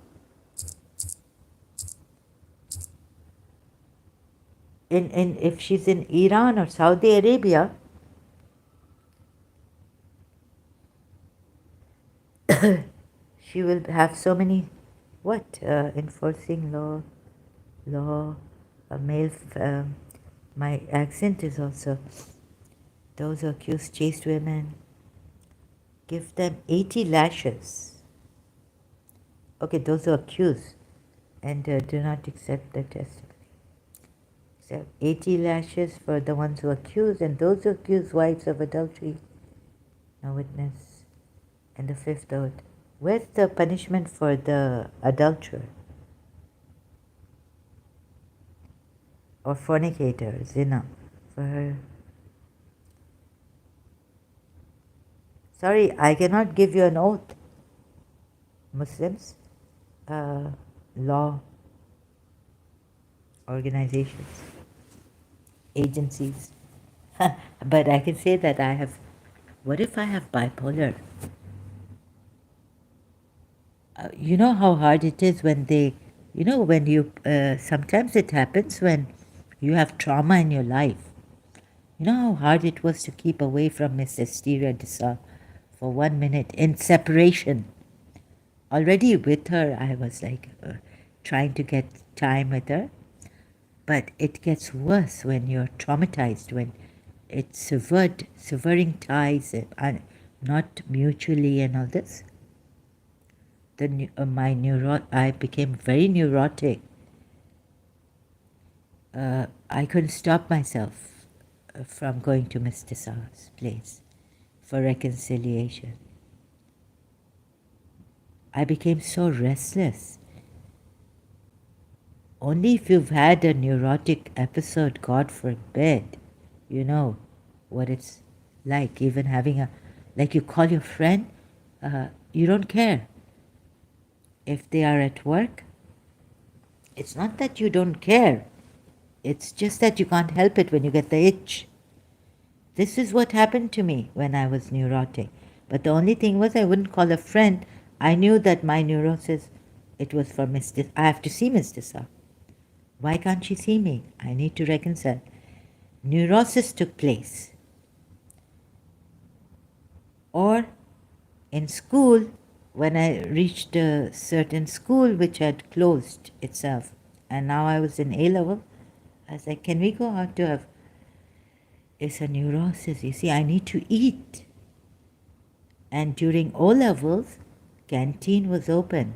S1: If she's in Iran or Saudi Arabia, she will have so many, enforcing law, male, my accent is also, those who accuse chaste women, give them 80 lashes. Okay, those who accuse and do not accept the testimony. So 80 lashes for the ones who accuse, and those who accuse wives of adultery, no witness. And the fifth oath. Where's the punishment for the adulterer or fornicator, zina? For her. Sorry, I cannot give you an oath. Muslims, law, organizations, agencies. But I can say that I have. What if I have bipolar? You know how hard it is when they, when you, sometimes it happens when you have trauma in your life. You know how hard it was to keep away from Miss Esteria Disa for 1 minute in separation. Already with her, I was like trying to get time with her. But it gets worse when you're traumatized, when it's severing ties, not mutually and all this. I became very neurotic. I couldn't stop myself from going to Mr. Sa's place for reconciliation. I became so restless. Only if you've had a neurotic episode, God forbid, you know what it's like. Even having like you call your friend, you don't care if they are at work. It's not that you don't care. It's just that you can't help it when you get the itch. This is what happened to me when I was neurotic. But the only thing was I wouldn't call a friend. I knew that my neurosis, it was for Mr. I have to see Mr. Sa. Why can't she see me? I need to reconcile. Neurosis took place. Or in school, when I reached a certain school which had closed itself, and now I was in A level, I was like, can we go out to have? It's a neurosis. You see, I need to eat. And during O levels, canteen was open.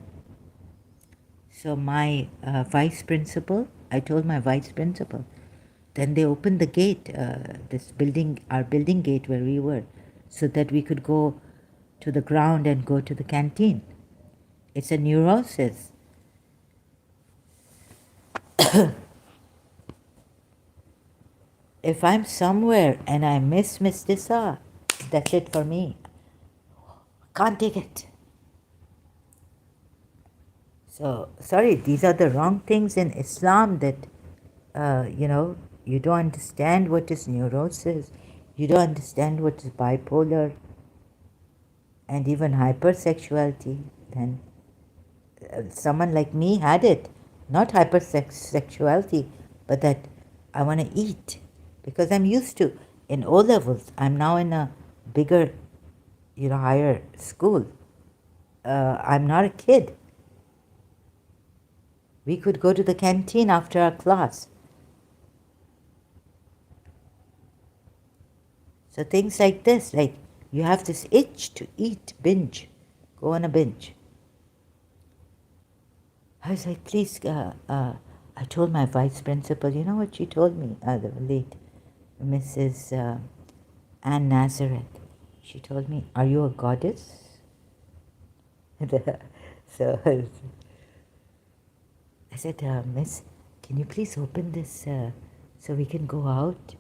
S1: So my vice principal, I told my vice principal, then they opened the gate, our building gate where we were, so that we could go to the ground and go to the canteen. It's a neurosis. If I'm somewhere and I miss Miss Disa, that's it for me. Can't take it. So, sorry, these are the wrong things in Islam that, you don't understand what is neurosis, you don't understand what is bipolar, and even hypersexuality. Then someone like me had it, not hypersexuality, but that I want to eat because I'm used to. In O levels, I'm now in a bigger, higher school. I'm not a kid. We could go to the canteen after our class. So things like this, like you have this itch to eat, binge, go on a binge. I was like, please, I told my vice principal, you know what she told me, the late Mrs. Ann Nazareth. She told me, are you a goddess? So I said, Miss, can you please open this so we can go out?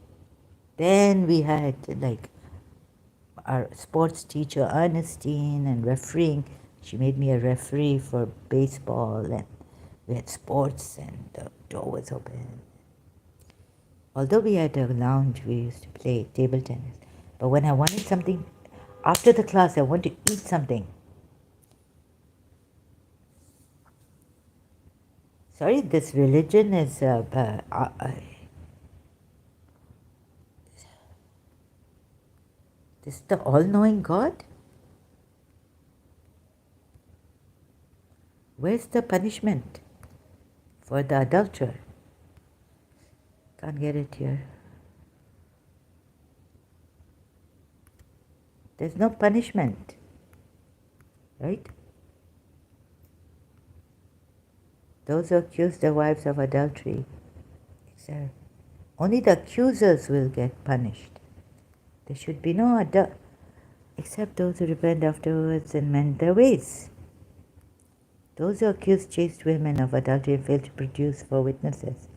S1: Then we had like our sports teacher Ernestine and refereeing. She made me a referee for baseball, and we had sports and the door was open. Although we had a lounge, we used to play table tennis. But when I wanted something, after the class, I wanted to eat something. Sorry, this religion is this is the all-knowing God? Where's the punishment for the adulterer? Can't get it here. There's no punishment, right? Those who accuse their wives of adultery, etc. Only the accusers will get punished. There should be no other, except those who repent afterwards and mend their ways. Those who accuse chaste women of adultery and fail to produce 4 witnesses.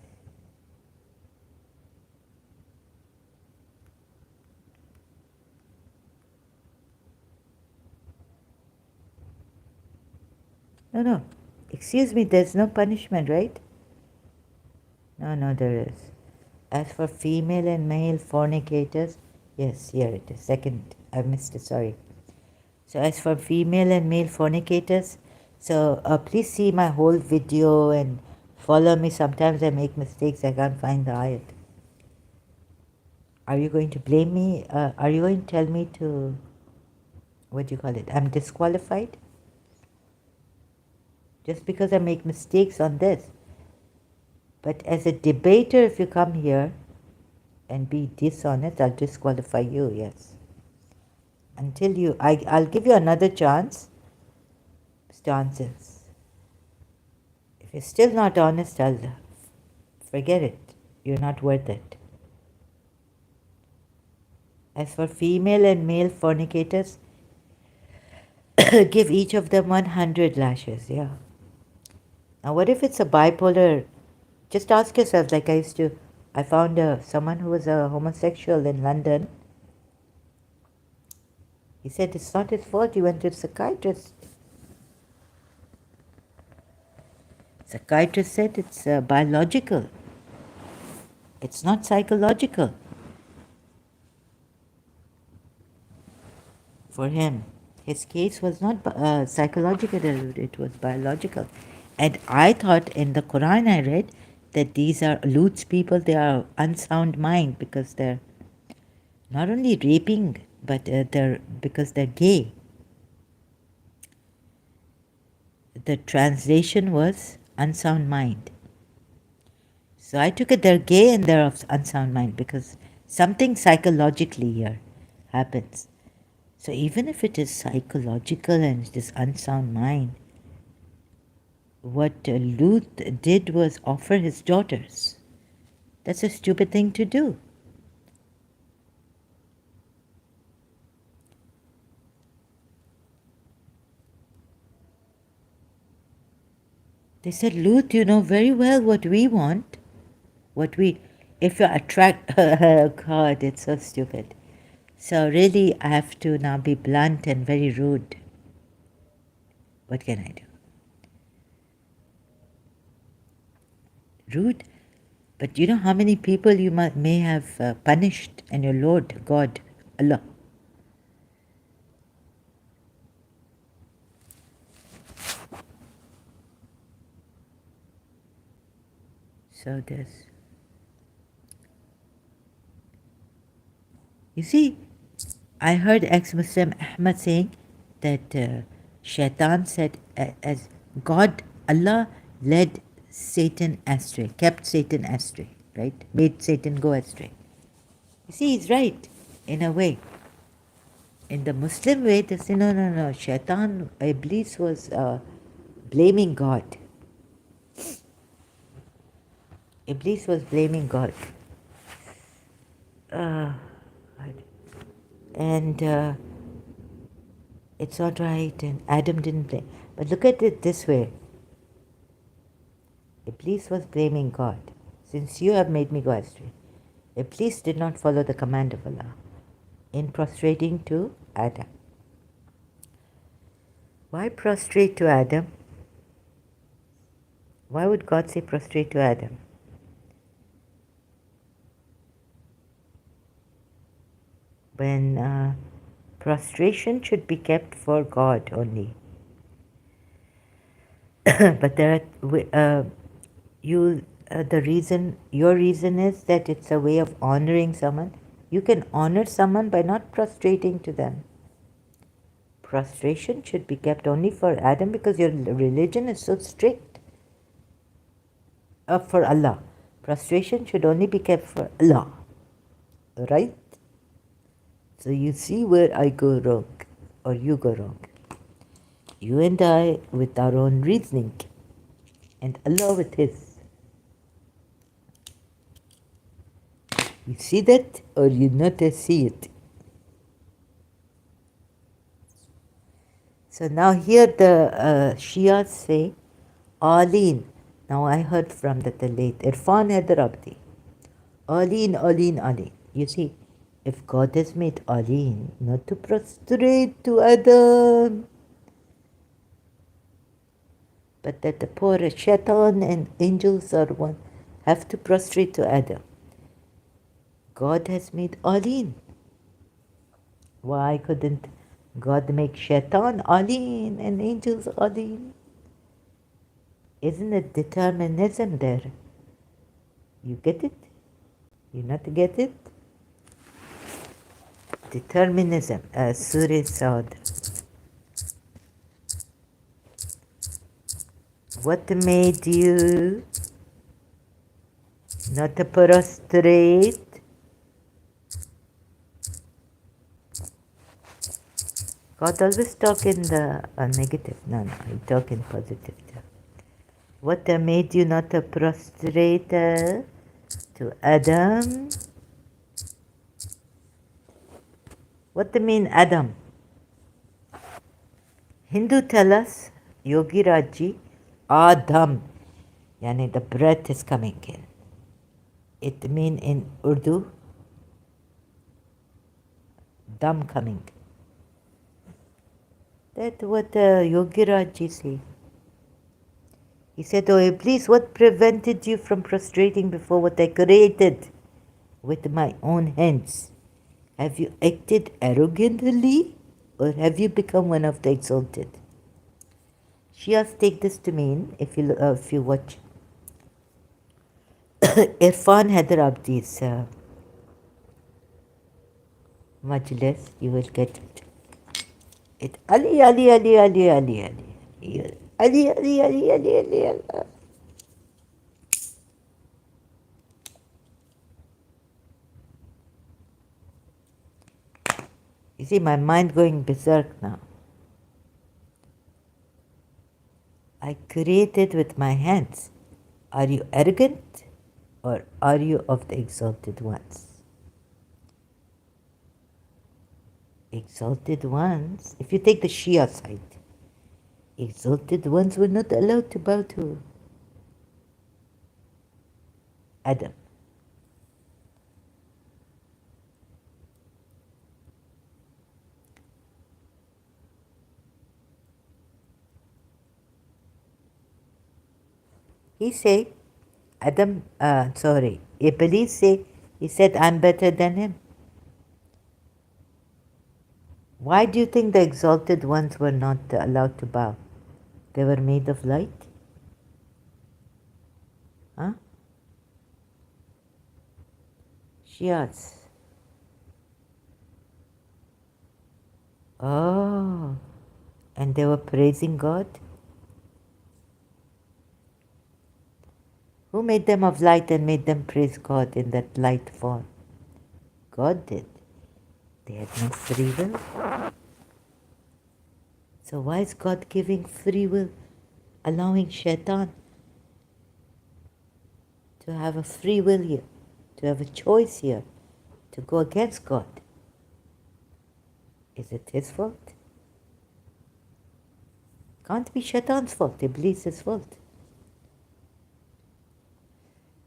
S1: No. Excuse me, there's no punishment, right? No, there is. As for female and male fornicators, yes, here it is. Second, I missed it, sorry. So as for female and male fornicators, so please see my whole video and follow me. Sometimes I make mistakes, I can't find the ayat. Are you going to blame me? Are you going to tell me to, what do you call it, I'm disqualified? Just because I make mistakes on this. But as a debater, if you come here and be dishonest, I'll disqualify you, yes. Until you, I'll give you another chance. Stances. If you're still not honest, I'll forget it. You're not worth it. As for female and male fornicators, give each of them 100 lashes, yeah. Now what if it's a bipolar? Just ask yourself, like I found someone who was a homosexual in London. He said it's not his fault, he went to a psychiatrist. Psychiatrist said it's biological. It's not psychological for him. His case was not psychological, it was biological. And I thought in the Quran I read that these are Lut's people, they are unsound mind because they're not only raping, but because they're gay. The translation was unsound mind. So I took it they're gay and they're of unsound mind because something psychologically here happens. So even if it is psychological and it is unsound mind, what Lut did was offer his daughters. That's a stupid thing to do. They said, Lut, you know very well what we want. If you attract, God, it's so stupid. So really, I have to now be blunt and very rude. What can I do? Rude? But you know how many people you may have punished, and your Lord, God, Allah. So this. You see, I heard ex-Muslim Ahmad saying that Shaitan said as God, Allah led Satan astray, kept Satan astray, right? Made Satan go astray. You see, he's right, in a way. In the Muslim way, they say, no, Shaitan, Iblis was blaming God. Iblis was blaming God. And it's not right, and Adam didn't blame. But look at it this way. Iblis was blaming God. Since you have made me go astray. Iblis did not follow the command of Allah in prostrating to Adam. Why prostrate to Adam? Why would God say prostrate to Adam? When prostration should be kept for God only. But there are, your reason is that it's a way of honoring someone. You can honor someone by not prostrating to them. Prostration should be kept only for Adam because your religion is so strict. For Allah. Prostration should only be kept for Allah. Right? So you see where I go wrong, or you go wrong. You and I with our own reasoning, and Allah with His. You see that or you not see it? So now here the Shias say, Aleen. Now I heard from the late Irfan Haider Abdi. Aleen, Aleen, Aleen. You see, if God has made Aleen not to prostrate to Adam, but that the poor shaitan and angels are one, have to prostrate to Adam. God has made Aleen. Why couldn't God make shaitan Aleen and angels Aleen? Isn't it determinism there? You get it? You not get it? Determinism. Surah Saud. What made you not prostrate? God always talk in the negative. No, he talk in positive. What made you not prostrate to Adam? What do you mean Adam? Hindu tell us, Yogi Raji, Adam, yani the breath is coming in. It mean in Urdu, dam coming. That's what Yogi Raji say. He said, oh Iblis, what prevented you from prostrating before what I created with my own hands? Have you acted arrogantly or have you become one of the exalted? Shias take this to mean, if you watch Irfan Haider Abdi's majlis, you will get it. Ali, Ali, Ali, Ali, Ali, Ali. Ali, Ali, Ali, Ali, Ali, Allah. You see my mind going berserk now. I created with my hands. Are you arrogant or are you of the exalted ones? Exalted ones, if you take the Shia side, exalted ones were not allowed to bow to Adam. He say, Iblis say, he said, I'm better than him. Why do you think the exalted ones were not allowed to bow? They were made of light? Huh? Shias. Oh, and they were praising God? Who made them of light and made them praise God in that light form? God did. They had no free will. So why is God giving free will, allowing shaitan to have a free will here, to have a choice here, to go against God? Is it his fault? Can't be shaitan's fault, Iblis' fault.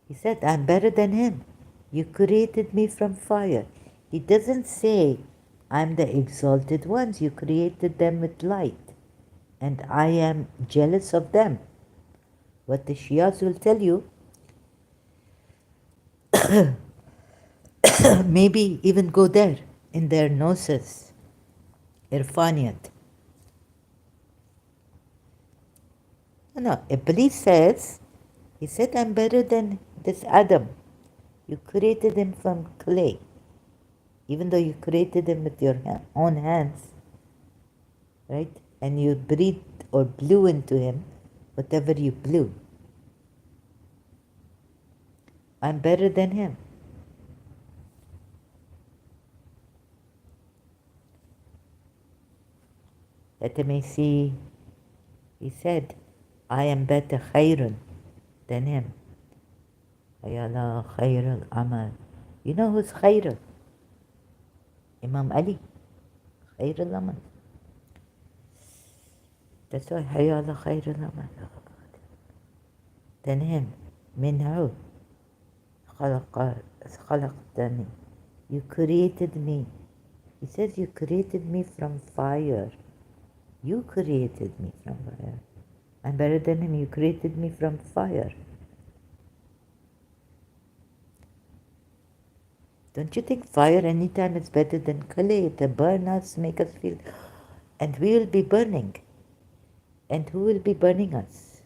S1: He said, I'm better than him. You created me from fire. He doesn't say, I'm the exalted ones. You created them with light. And I am jealous of them. What the Shias will tell you, maybe even go there in their gnosis, Irfaniyat. No, Iblis says, he said, I'm better than this Adam. You created him from clay. Even though you created him with your own hands, right? And you breathed or blew into him whatever you blew. I'm better than him. Let me see. He said, I am better khayrun than him. Ayala khayrul amal. You know who's Khair? Imam Ali. Khair al-Amal. That's why Hayya ala Khair al-Amal. Then him. Minhu. خلقتني. You created me. He says you created me from fire. You created me from fire. I'm better than him. You created me from fire. Don't you think fire anytime is better than clay? They burn us, make us feel... And we will be burning. And who will be burning us?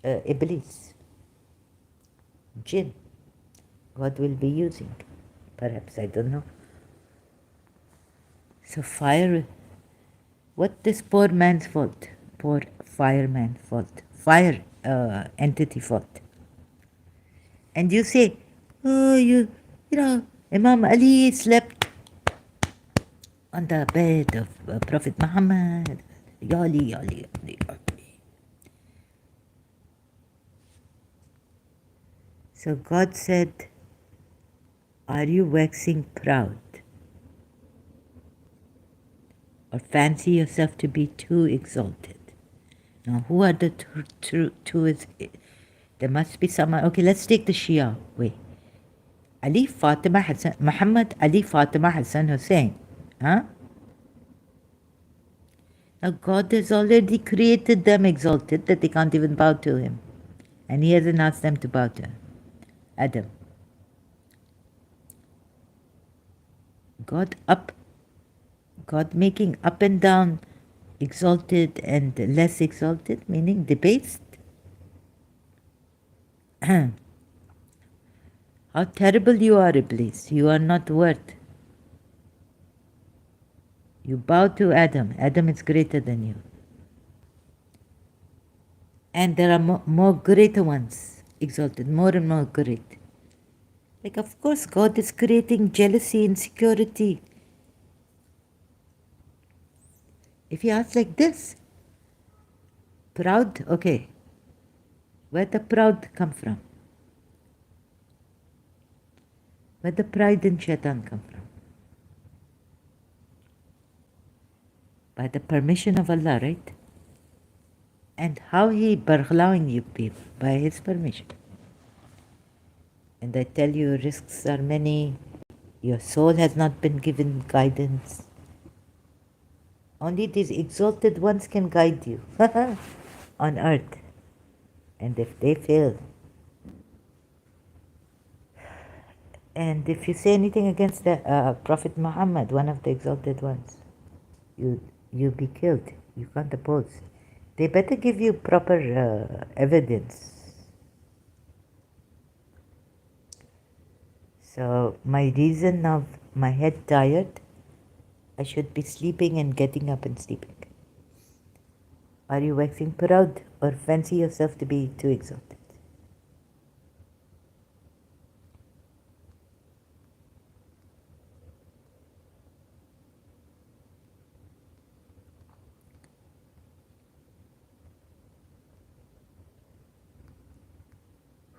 S1: Iblis. Jinn. God will be using. Perhaps, I don't know. So fire... What this poor man's fault? Poor fireman's fault. Fire entity fault. And you say, oh, you know, Imam Ali slept on the bed of Prophet Muhammad. Yali, yali, yali, yali. So God said, are you waxing proud? Or fancy yourself to be too exalted? Now, who are the two? There must be someone. Okay, let's take the Shia way. Ali, Fatima, Hassan, Muhammad, Ali, Fatima, Hassan, Hussein. Huh? Now, God has already created them exalted that they can't even bow to him. And he hasn't asked them to bow to him. Adam. God making up and down, exalted and less exalted, meaning debased. How terrible you are, Iblis. You are not worth. You bow to Adam. Adam is greater than you. And there are more greater ones, exalted, more and more great. Like, of course, God is creating jealousy, insecurity. If he asks like this, proud, okay, where'd the proud come from? Where'd the pride and shaitan come from? By the permission of Allah, right? And how he barglawing you people? By his permission. And I tell you, risks are many. Your soul has not been given guidance. Only these exalted ones can guide you on earth. And if they fail, and if you say anything against the Prophet Muhammad, one of the exalted ones, you be killed. You can't oppose. They better give you proper evidence. So my reason of my head tired, I should be sleeping and getting up and sleeping. Are you waxing proud or fancy yourself to be too exalted?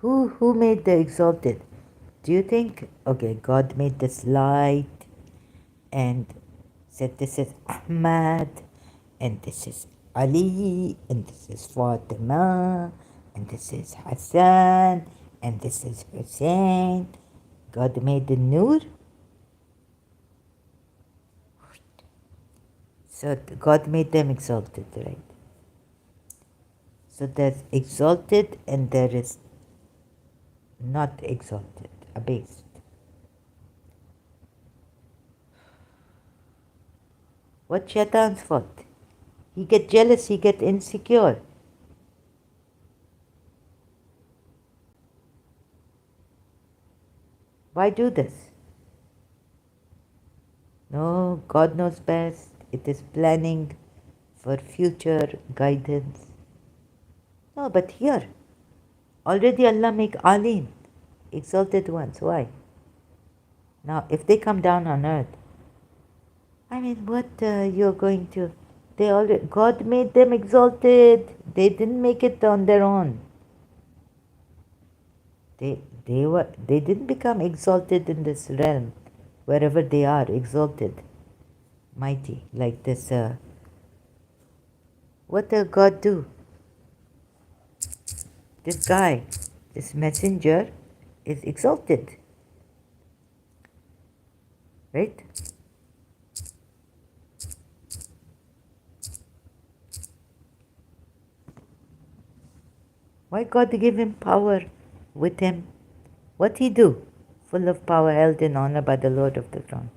S1: Who made the exalted? Do you think, okay, God made this light and said this is Ahmad and this is Ali and this is Fatima and this is Hassan and this is Hussein. God made the Nur. So God made them exalted, right? So there's exalted and there is not exalted, abased. What's Shaitan's fault? He get jealous, he get insecure. Why do this? No, God knows best. It is planning for future guidance. No, but here, already Allah make Alim, exalted ones. Why? Now, if they come down on earth, I mean, what you're going to... God made them exalted. They didn't make it on their own. They didn't become exalted in this realm, wherever they are, exalted, mighty, like this. What did God do? This guy, this messenger, is exalted, right? Why God give him power with him? What he do? Full of power, held in honor by the Lord of the throne.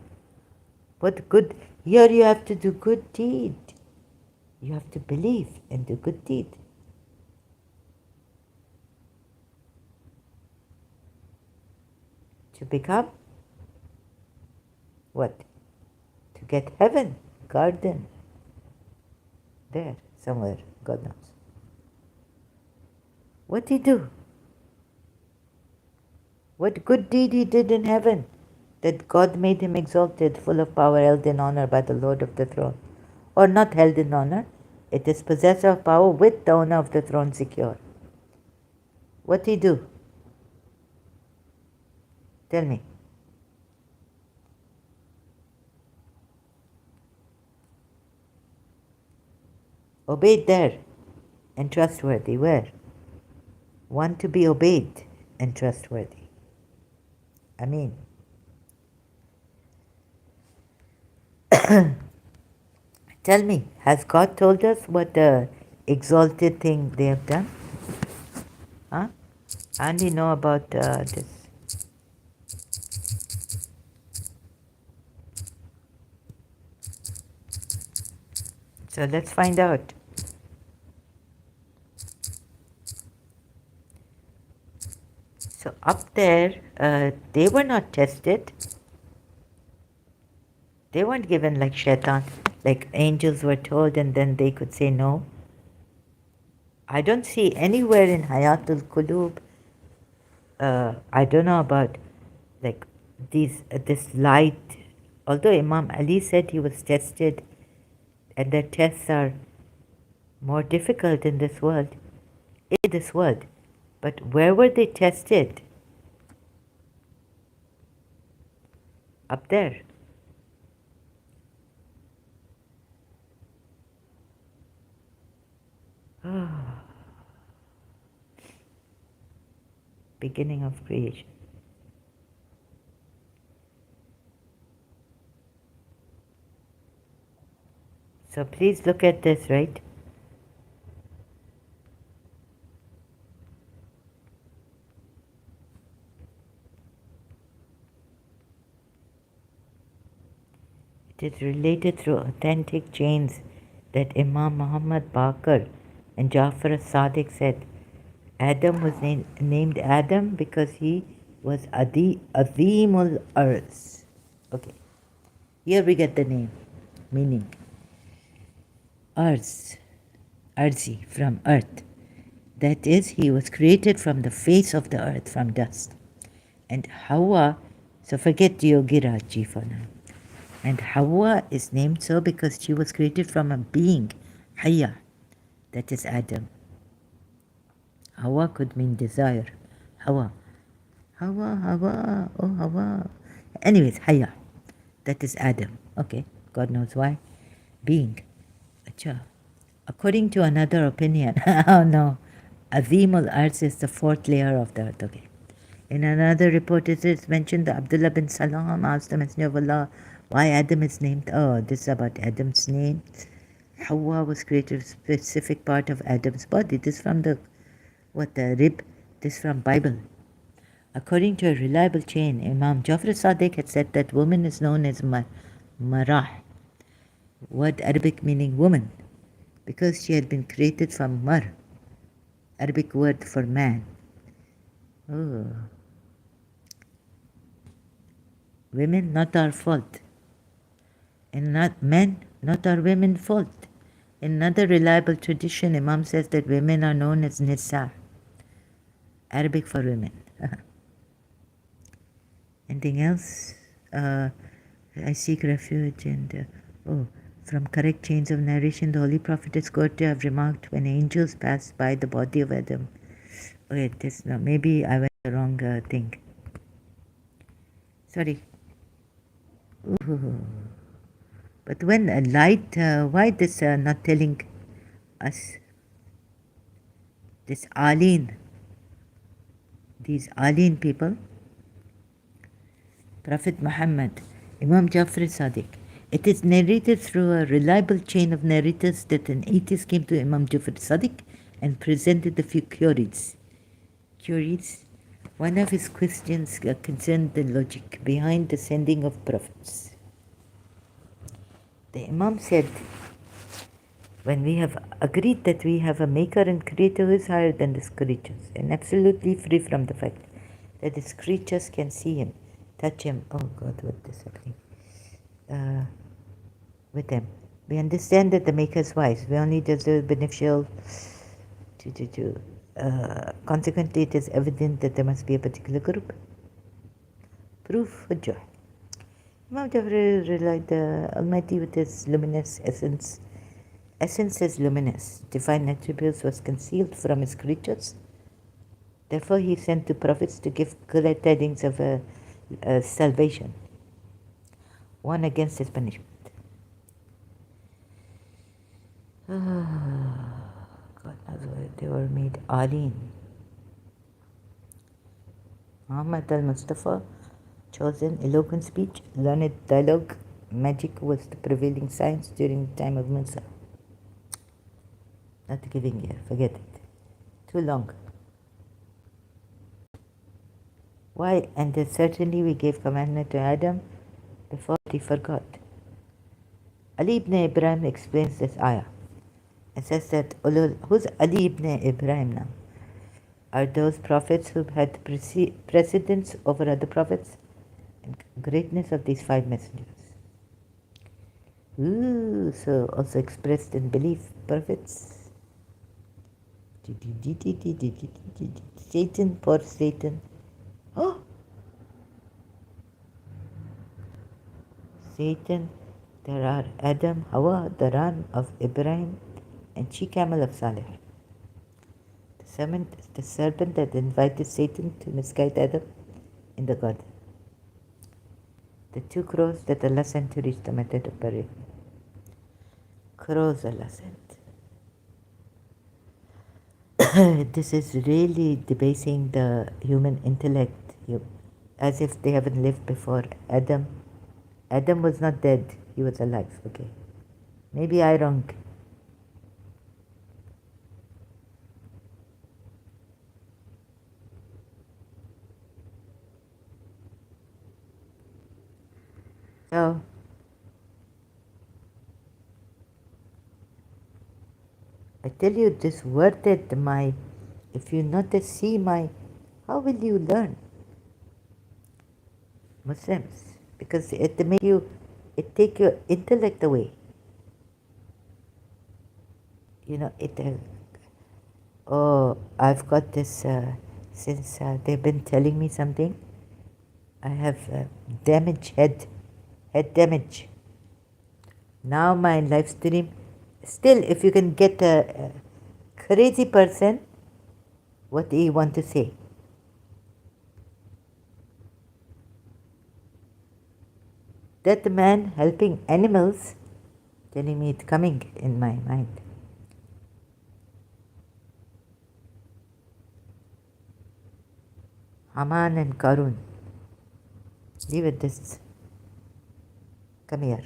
S1: What good? Here you have to do good deed. You have to believe and do good deed. To become what? To get heaven, garden. There, somewhere, God knows. What he do? What good deed he did in heaven, that God made him exalted, full of power, held in honor by the Lord of the throne. Or not held in honor, it is possessor of power with the owner of the throne secure. What he do? Tell me. Obeyed there and trustworthy. Where? One to be obeyed and trustworthy. I mean, tell me, has God told us what the exalted thing they have done? Huh? I only know about this. So let's find out. So up there, they were not tested. They weren't given like shaitan, like angels were told and then they could say no. I don't see anywhere in Hayatul Qulub, I don't know about like this light. Although Imam Ali said he was tested and the tests are more difficult in this world, but where were they tested? Up there. Beginning of creation. So please look at this, right? It is related through authentic chains that Imam Muhammad Baqir and Jafar as-Sadiq said Adam was named Adam because he was Azimul Arz. Okay, here we get the name, meaning Arz, Arzi, from earth. That is, he was created from the face of the earth, from dust. And Hawa, so forget Yogiraji for now. And Hawa is named so because she was created from a being, Hayya, that is Adam. Hawa could mean desire. Hawa. Hawa, oh Hawa. Anyways, Hayya, that is Adam. Okay, God knows why. Being. Acha. According to another opinion, oh no, Azimul Arz is the fourth layer of the earth. Okay. In another report, it is mentioned that Abdullah bin Salam asked the Messenger of Allah why Adam is named. Oh, this is about Adam's name. Hawa was created a specific part of Adam's body. This from the rib. This from Bible. According to a reliable chain, Imam Jafar Sadiq had said that woman is known as Marah, word Arabic meaning woman, because she had been created from Mar, Arabic word for man. Oh. Women, not our fault. And not men, not our women's fault. In another reliable tradition, Imam says that women are known as Nisa, Arabic for women. Anything else? I seek refuge and, from correct chains of narration, the Holy Prophet is quoted to have remarked when angels passed by the body of Adam. Okay, this now maybe I went The wrong thing. Sorry. Ooh. But when a light, why this not telling us? This Aleen, these Aleen people, Prophet Muhammad, Imam Jafar Sadiq. It is narrated through a reliable chain of narrators that an atheist came to Imam Jafar Sadiq and presented a few queries. One of his questions concerned the logic behind the sending of prophets. The Imam said, when we have agreed that we have a maker and creator who is higher than these creatures and absolutely free from the fact that these creatures can see him, touch him, oh God, what is happening with them. We understand that the maker is wise. We only deserve beneficial consequently, it is evident that there must be a particular group. Proof for joy. Imam Jafar realized the Almighty with his luminous essence. Essence is luminous. Divine attributes was concealed from his creatures. Therefore, he sent two prophets to give glad tidings of salvation, one against his punishment. God knows why they were made Aleen. Muhammad al-Mustafa, chosen, eloquent speech, learned dialogue, magic was the prevailing science during the time of Musa. Not giving here, forget it. Too long. Why? And certainly we gave commandment to Adam before he forgot. Ali ibn Ibrahim explains this ayah and says that, who's Ali ibn Ibrahim now? Are those prophets who had precedence over other prophets? And greatness of these 5 messengers. Ooh, so also expressed in belief, prophets. Satan, poor Satan. Oh! Satan, there are Adam, Hawa, the ram of Ibrahim, and she-camel of Saleh. The serpent that invited Satan to misguide Adam in the garden. The 2 crows that Allah sent to reach the method of burial. Crows Allah sent. This is really debasing the human intellect, as if they haven't lived before. Adam was not dead, he was alive, okay. Maybe I wrong. So, I tell you, this word that if you not see how will you learn? Muslims, because it take your intellect away. I've got this, since they've been telling me something, I have head damage. Now my live stream, still if you can get a crazy person, what do you want to say? That man helping animals, telling me it's coming in my mind. Haman and Karun. Leave it this. Come here.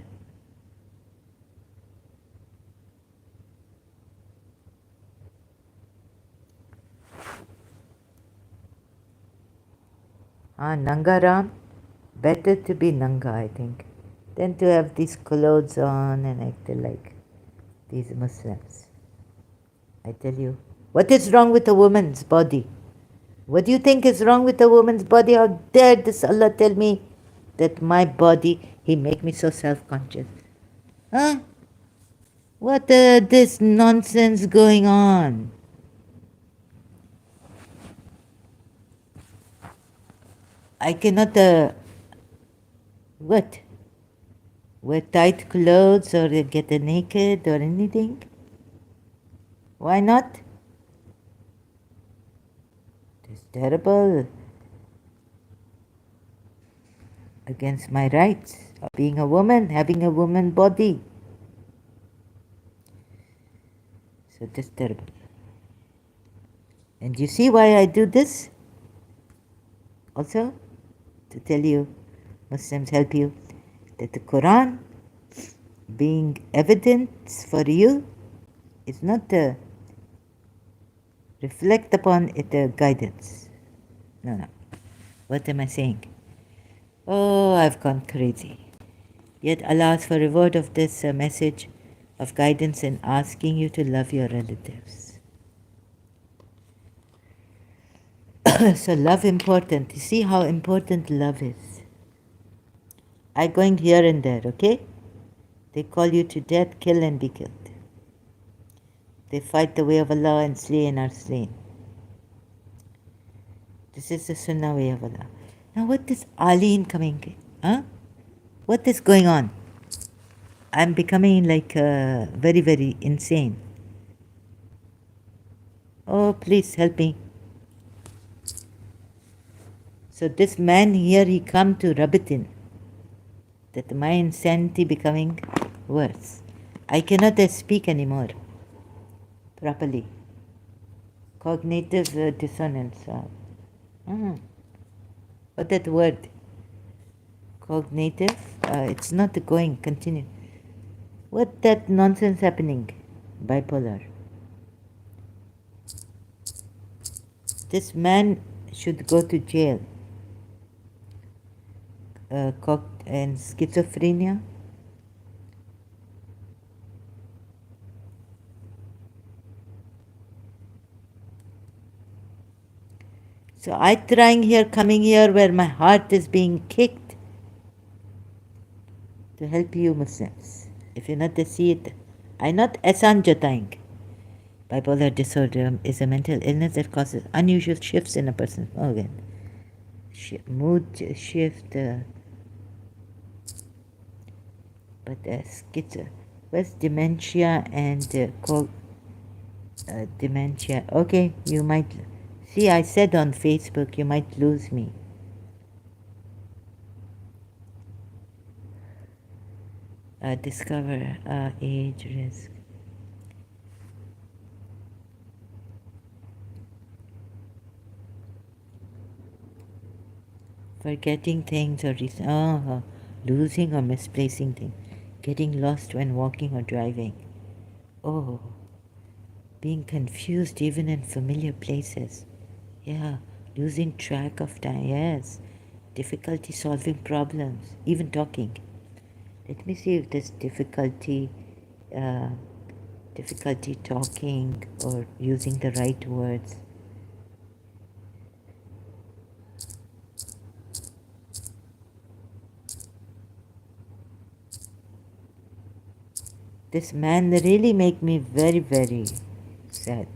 S1: Nangaram, better to be Nanga, I think, than to have these clothes on and act like these Muslims. I tell you, what is wrong with a woman's body? What do you think is wrong with a woman's body? How dare this Allah tell me that my body, He make me so self-conscious? Huh? What this nonsense going on? I cannot, what? Wear tight clothes or get naked or anything? Why not? It's terrible. against my rights of being a woman, having a woman body. So that's terrible. And you see why I do this? Also, to tell you, Muslims help you, that the Quran being evidence for you is not a reflect upon it a guidance. No, no. What am I saying? Oh, I've gone crazy. Yet Allah asks for reward of this message of guidance and asking you to love your relatives. So love important. You see how important love is. I going here and there, okay? They call you to death, kill and be killed. They fight the way of Allah and slay and are slain. This is the Sunnah way of Allah. Now what is Aleen coming? Huh? What is going on? I'm becoming like very, very insane. Oh, please help me. So this man here, he come to rub it in, that my insanity becoming worse. I cannot speak anymore properly. Cognitive dissonance. What that word? Cognitive? It's not going, continue. What that nonsense happening? Bipolar. This man should go to jail. And schizophrenia. So I trying here, coming here where my heart is being kicked to help you Muslims. If you're not to see it, I not asan jataying. Bipolar disorder is a mental illness that causes unusual shifts in a person's organ. Mood shift, but schizo. What's dementia and dementia? Okay, you might see. I said on Facebook, you might lose me. Discover age risk. Forgetting things or losing or misplacing things. Getting lost when walking or driving. Oh, being confused even in familiar places. Yeah, losing track of time. Yes, difficulty solving problems, even talking. Let me see if there's difficulty talking or using the right words. This man really make me very, very sad.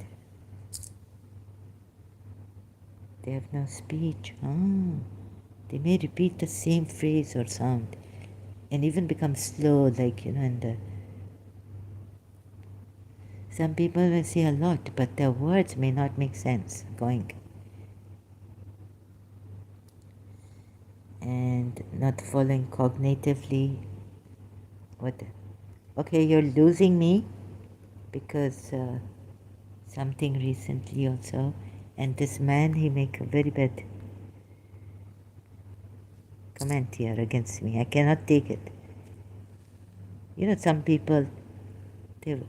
S1: They have no speech. They may repeat the same phrase or sound and even become slow, like, and some people may say a lot, but their words may not make sense going. And not following cognitively. What? Okay, you're losing me because something recently also. And this man, he make a very bad comment here against me. I cannot take it. Some people, they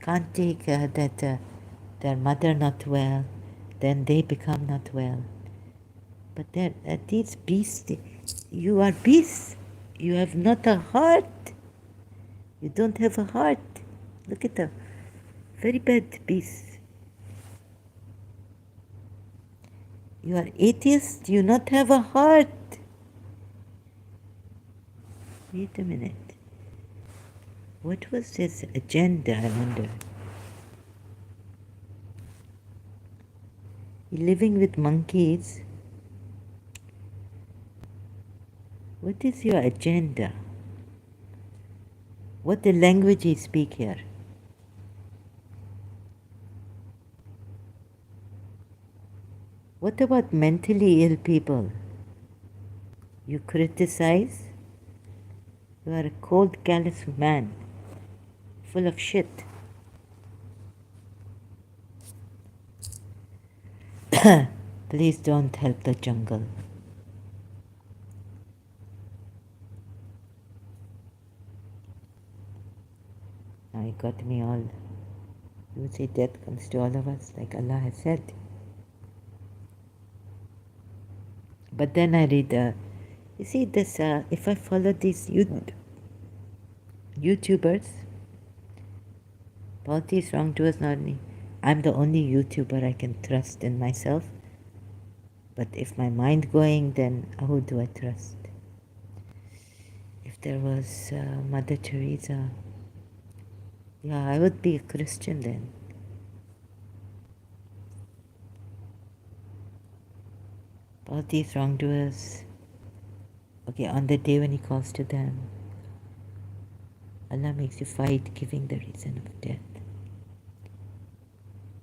S1: can't take that their mother not well, then they become not well. But these beasts, you are beasts. You have not a heart. You don't have a heart. Look at them. Very bad beasts. You are atheist. You not have a heart. Wait a minute. What was his agenda, I wonder? Living with monkeys. What is your agenda? What the language you speak here? What about mentally ill people? You criticize. You are a cold, callous man, full of shit. Please don't help the jungle. Now you got me all. You would say death comes to all of us, like Allah has said. But then I read, you see this, if I follow these YouTubers, politics, wrongdoers, not me. I'm the only YouTuber I can trust in myself. But if my mind going, then who do I trust? If there was Mother Teresa, yeah, I would be a Christian then. Politics, wrongdoers. Okay, on the day when He calls to them, Allah makes you fight, giving the reason of death.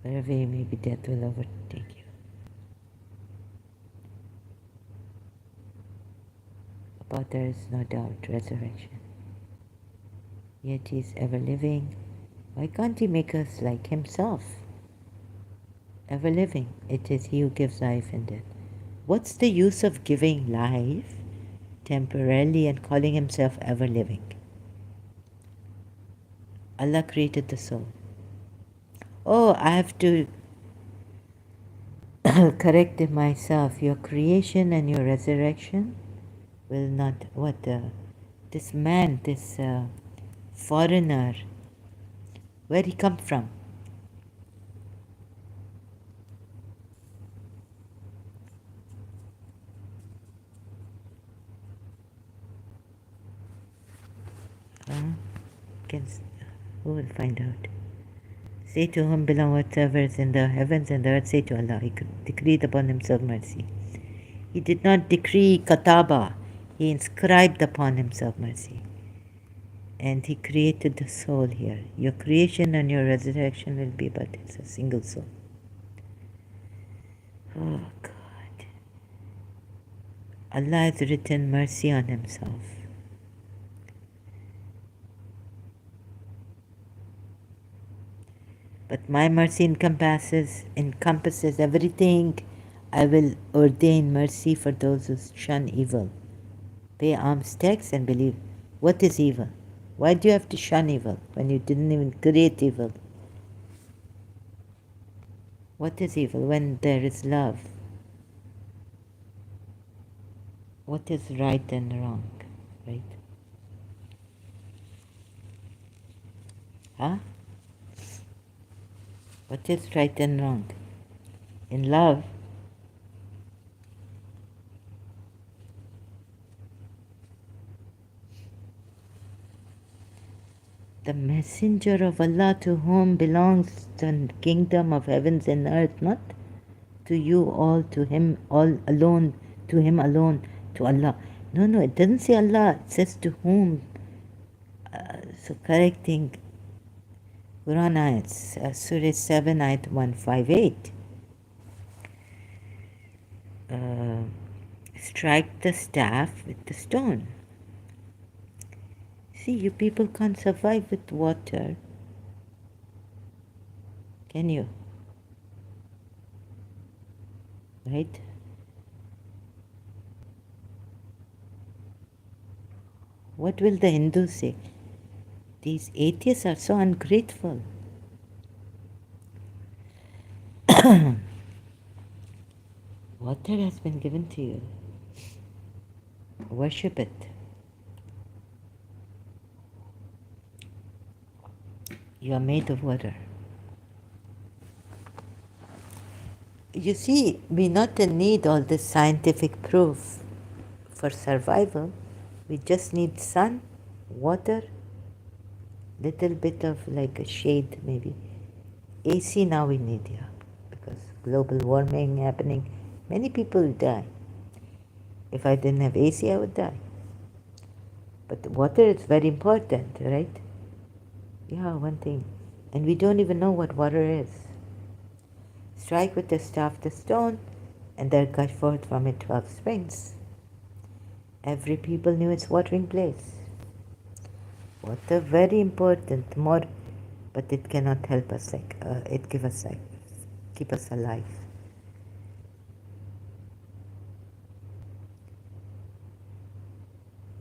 S1: Wherever you may be, death will overtake you. About there is no doubt resurrection. Yet He is ever living. Why can't He make us like Himself? Ever living. It is He who gives life and death. What's the use of giving life temporarily and calling Himself ever living? Allah created the soul. Oh, I have to correct myself. Your creation and your resurrection will not, this man, this foreigner, where'd he come from? Who will find out? Say to whom belong whatsoever is in the heavens and the earth, say to Allah, He decreed upon Himself mercy. He did not decree kataba, He inscribed upon Himself mercy. And He created the soul here. Your creation and your resurrection will be but it's a single soul. Oh God. Allah has written mercy on Himself. But my mercy encompasses everything. I will ordain mercy for those who shun evil. Pay alms tax and believe. What is evil? Why do you have to shun evil when you didn't even create evil? What is evil when there is love? What is right and wrong, right? Huh? What is right and wrong? In love, the messenger of Allah to whom belongs the kingdom of heavens and earth, not to you all, to Him all alone, to Him alone, to Allah. No, it doesn't say Allah, it says to whom. So correcting Quran ayats, Surah 7, ayat 158. Strike the staff with the stone. See, you people can't survive with water. Can you? Right? What will the Hindus say? These atheists are so ungrateful. Water has been given to you. Worship it. You are made of water. You see, we not need all this scientific proof for survival. We just need sun, water, little bit of like a shade maybe. AC now we need, yeah, because global warming happening. Many people will die. If I didn't have AC, I would die. But water is very important, right? Yeah, one thing. And we don't even know what water is. Strike with the staff the stone, and there gush forth from it 12 springs. Every people knew its watering place. Water very important, more, but it cannot help us it give us keep us alive.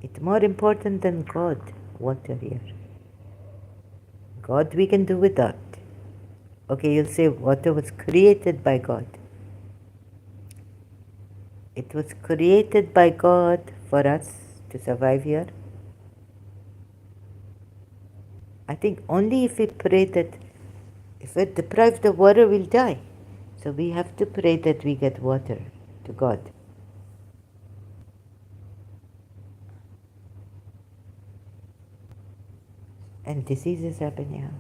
S1: It's more important than God, water here. God we can do without. Okay, you'll say water was created by God. It was created by God for us to survive here. I think only if we pray that if we're deprived of water, we'll die. So we have to pray that we get water to God. And diseases happen here.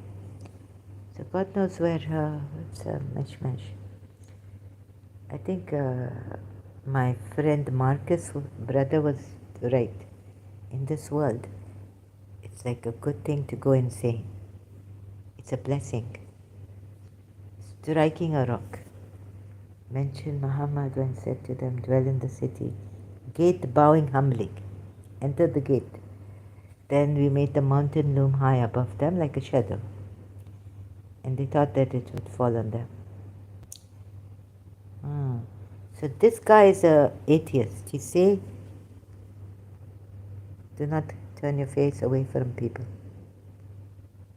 S1: So God knows where it's a mishmash. I think my friend Marcus' brother was right. In this world, it's like a good thing to go insane. It's a blessing. Striking a rock. Mentioned Muhammad when said to them, dwell in the city. Gate bowing humbly. Enter the gate. Then we made the mountain loom high above them like a shadow. And they thought that it would fall on them. So this guy is an atheist. He say, do not turn your face away from people.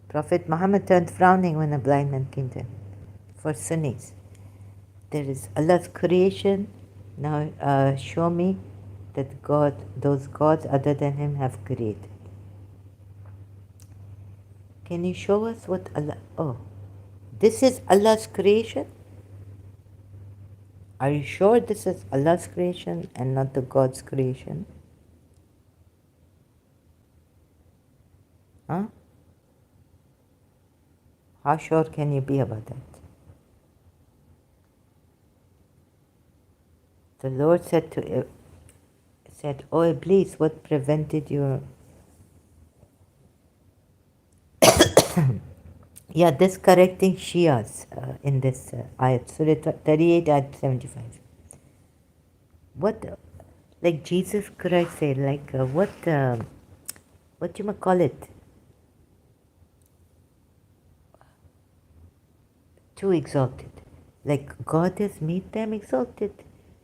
S1: Prophet Muhammad turned frowning when a blind man came to him. For Sunnis, there is Allah's creation. Now show me that those gods other than Him have created. Can you show us what Allah... Oh, this is Allah's creation? Are you sure this is Allah's creation and not the God's creation? Huh? How sure can you be about that? The Lord said, "O Iblis, what prevented your..." Yeah, this correcting Shias in this ayat, Surah 38, ayat 75. What, like Jesus Christ said, like what you might call it? Too exalted. Like God has made them exalted.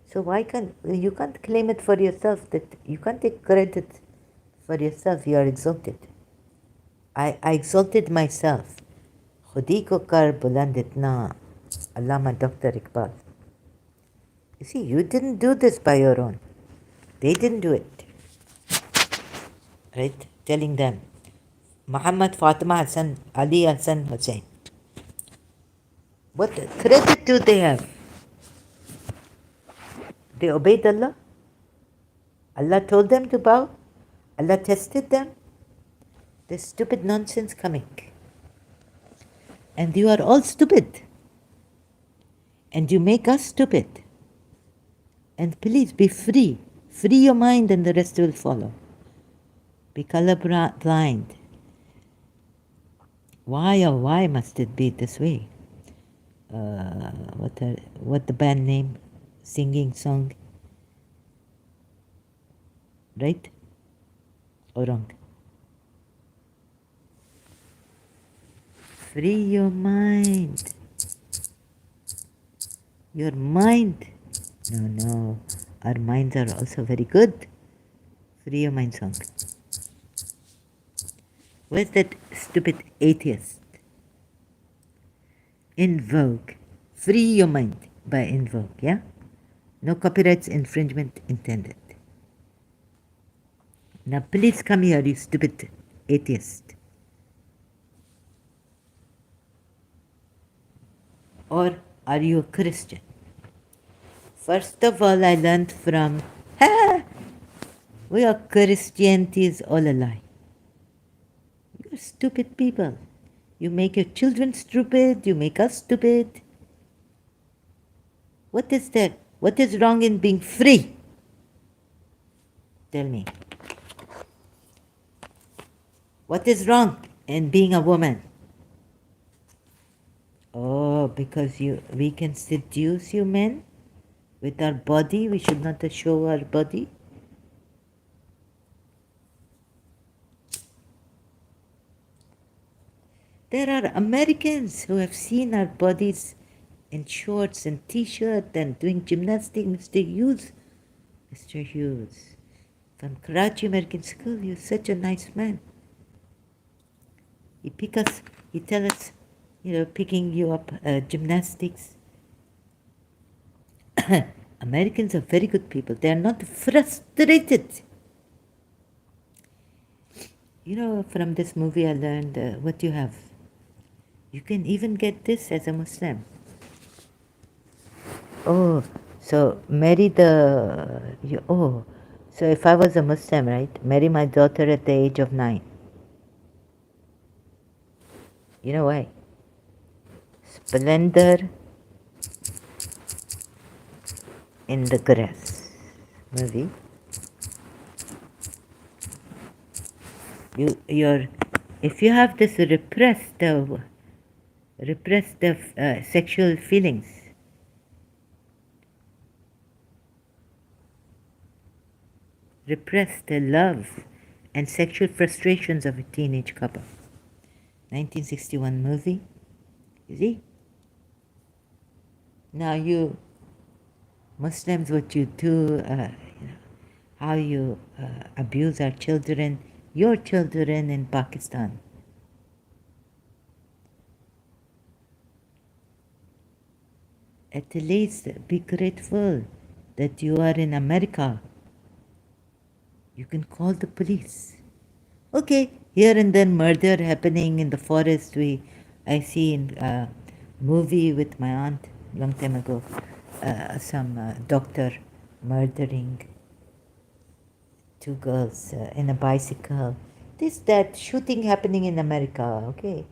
S1: So why you can't claim it for yourself, that you can't take credit for yourself, you are exalted. I exalted myself. खुदी को कर बुलंद इतना, Allama Dr. Iqbal. You see, you didn't do this by your own. They didn't do it. Right? Telling them, Muhammad, Fatima, Hassan, Ali, Hassan, Hussein. What credit do they have? They obeyed Allah. Allah told them to bow. Allah tested them. There's stupid nonsense coming. And you are all stupid. And you make us stupid. And please be free. Free your mind and the rest will follow. Be colorblind. Why must it be this way? What the band name? Singing song. Right? Or wrong? Free your mind. Your mind. No. Our minds are also very good. Free your mind song. Where's that stupid atheist? Invoke. Free your mind by invoke, yeah? No copyrights infringement intended. Now please come here, you stupid atheist. Or are you a Christian? First of all, I learned from, we are Christianity is all a lie. You're stupid people. You make your children stupid, you make us stupid. What is that? What is wrong in being free? Tell me. What is wrong in being a woman? Oh, because we can seduce you men with our body. We should not show our body. There are Americans who have seen our bodies in shorts and t-shirt and doing gymnastics. Mr. Hughes, from Karachi American School, you're such a nice man. He tell us, picking you up gymnastics. Americans are very good people. They are not frustrated. From this movie I learned what you have. You can even get this as a Muslim. Oh, so so if I was a Muslim, right, marry my daughter at the age of 9. You know why? Splendor in the Grass movie. If you have this repressed sexual feelings, repressed the love and sexual frustrations of a teenage couple. 1961 movie. You see? Now you Muslims, what you do, how you abuse our children, your children in Pakistan. At least be grateful that you are in America. You can call the police. Okay, here and then murder happening in the forest. I see in a movie with my aunt long time ago, some doctor murdering 2 girls in a bicycle. That shooting happening in America, okay.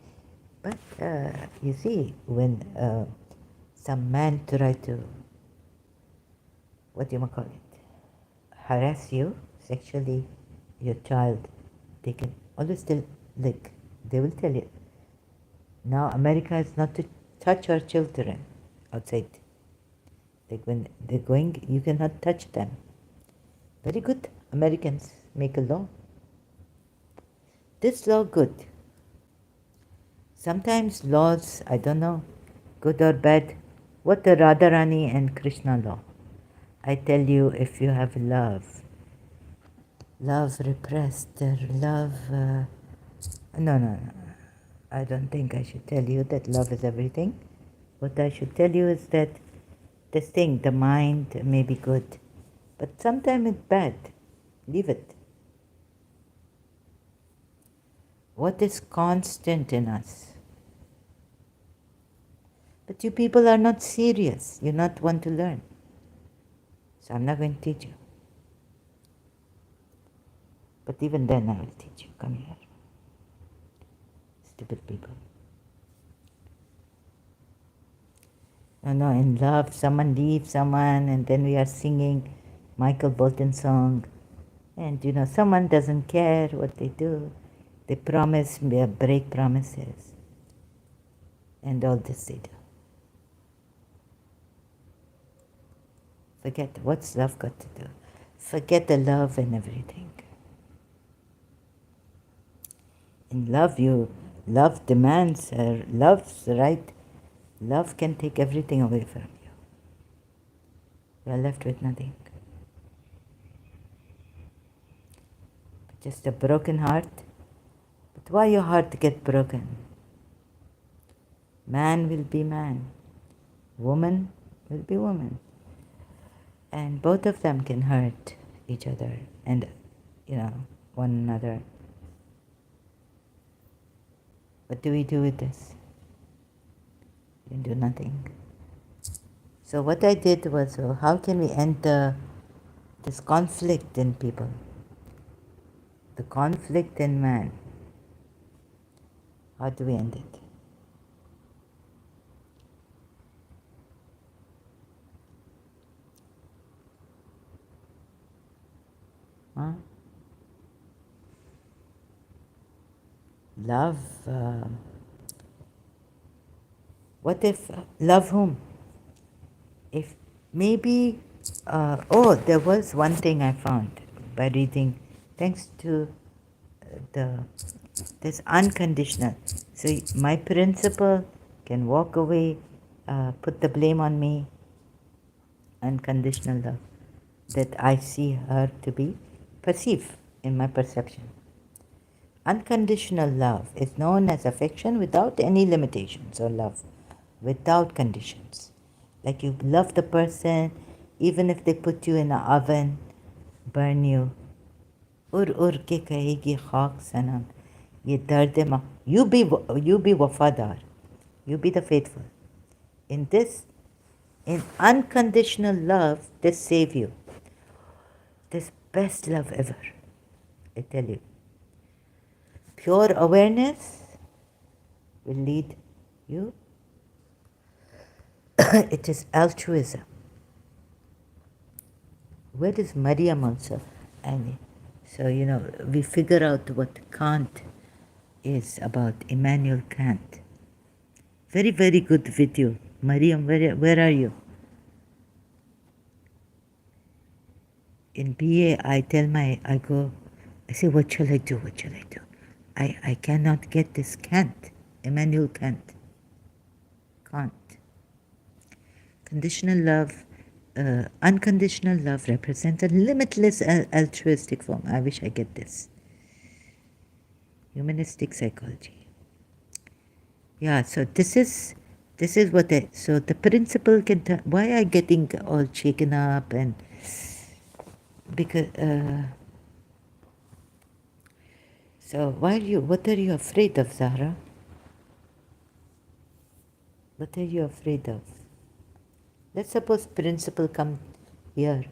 S1: But you see, when some man try to, harass you sexually, your child, they can always tell, they will tell you, now America is not to touch our children outside. When they're going, you cannot touch them. Very good. Americans make a law. This law good. Sometimes laws, I don't know, good or bad. What the Radharani and Krishna law? I tell you, if you have love repressed, love, no. I don't think I should tell you that love is everything. What I should tell you is that this thing, the mind may be good, but sometimes it's bad. Leave it. What is constant in us? But you people are not serious. You not want to learn. So I'm not going to teach you. But even then I will teach you. Come here. Stupid people. No, in love, someone leaves someone and then we are singing Michael Bolton song. And someone doesn't care what they do. They promise, break promises. And all this they do. Forget, what's love got to do? Forget the love and everything. In love, love demands, love's right. Love can take everything away from you. You are left with nothing. Just a broken heart. But why your heart get broken? Man will be man. Woman will be woman. And both of them can hurt each other and, one another. What do we do with this? We can do nothing. So what I did was, how can we end this conflict in people? The conflict in man. How do we end it? Huh? Love. What if love whom? If maybe, there was one thing I found by reading, thanks to this unconditional. So my principal can walk away, put the blame on me. Unconditional love that I see her to be, perceive in my perception. Unconditional love is known as affection without any limitations, or love without conditions. Like you love the person, even if they put you in an oven, burn you. ur के कहेगी खाक सनम ये दर्द मा you be wafadar, you be the faithful. In this, in unconditional love, this save you. This best love ever, I tell you. Pure awareness will lead you. It is altruism. Where is Maryam also? And so, we figure out what Kant is about, Immanuel Kant. Very, very good video. Maryam, where are you? In BA, I say, what shall I do? What shall I do? I cannot get this Kant, Immanuel Kant. Kant. Conditional love, unconditional love represents a limitless altruistic form. I wish I get this. Humanistic psychology. Yeah, so this is what so the principle can why I getting all shaken up, and because so what are you afraid of, Zahra? What are you afraid of? Let's suppose principal come here,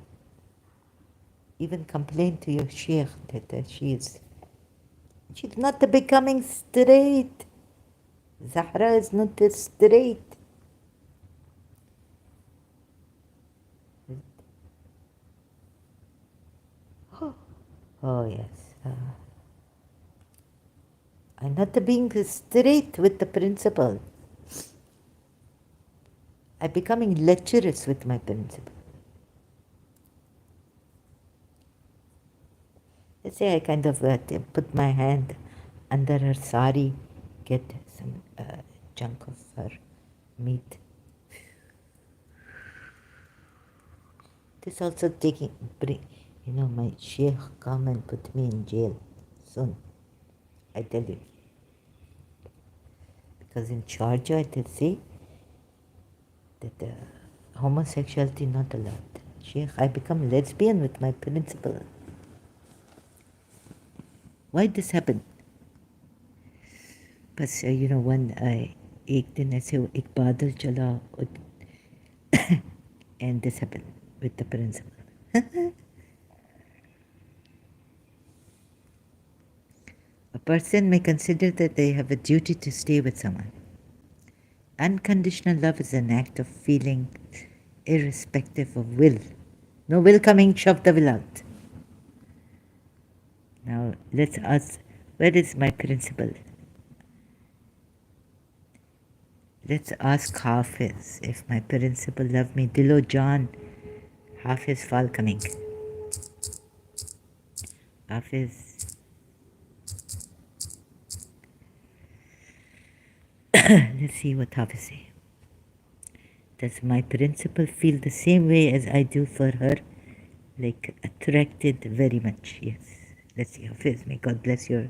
S1: even complain to your sheikh that she's not becoming straight. Zahra is not straight. Oh yes. I'm not being straight with the principal. I'm becoming lecherous with my principal. Let's say I kind of put my hand under her sari, get some chunk of her meat. This also my sheikh come and put me in jail soon. I tell you. Because in Georgia, they say that homosexuality not allowed. Sheikh, I become lesbian with my principal. Why this happened? But when एक दिन ऐसे एक बादल चला and this happened with the principal. A person may consider that they have a duty to stay with someone. Unconditional love is an act of feeling irrespective of will. No will coming, shove the will out. Now let's ask, where is my principal? Let's ask Hafiz if my principal loved me. Dilo John, Hafiz fall coming. Hafiz. Let's see what Hafiz say. Does my principal feel the same way as I do for her? Like attracted very much, yes. Let's see, Hafiz, may God bless your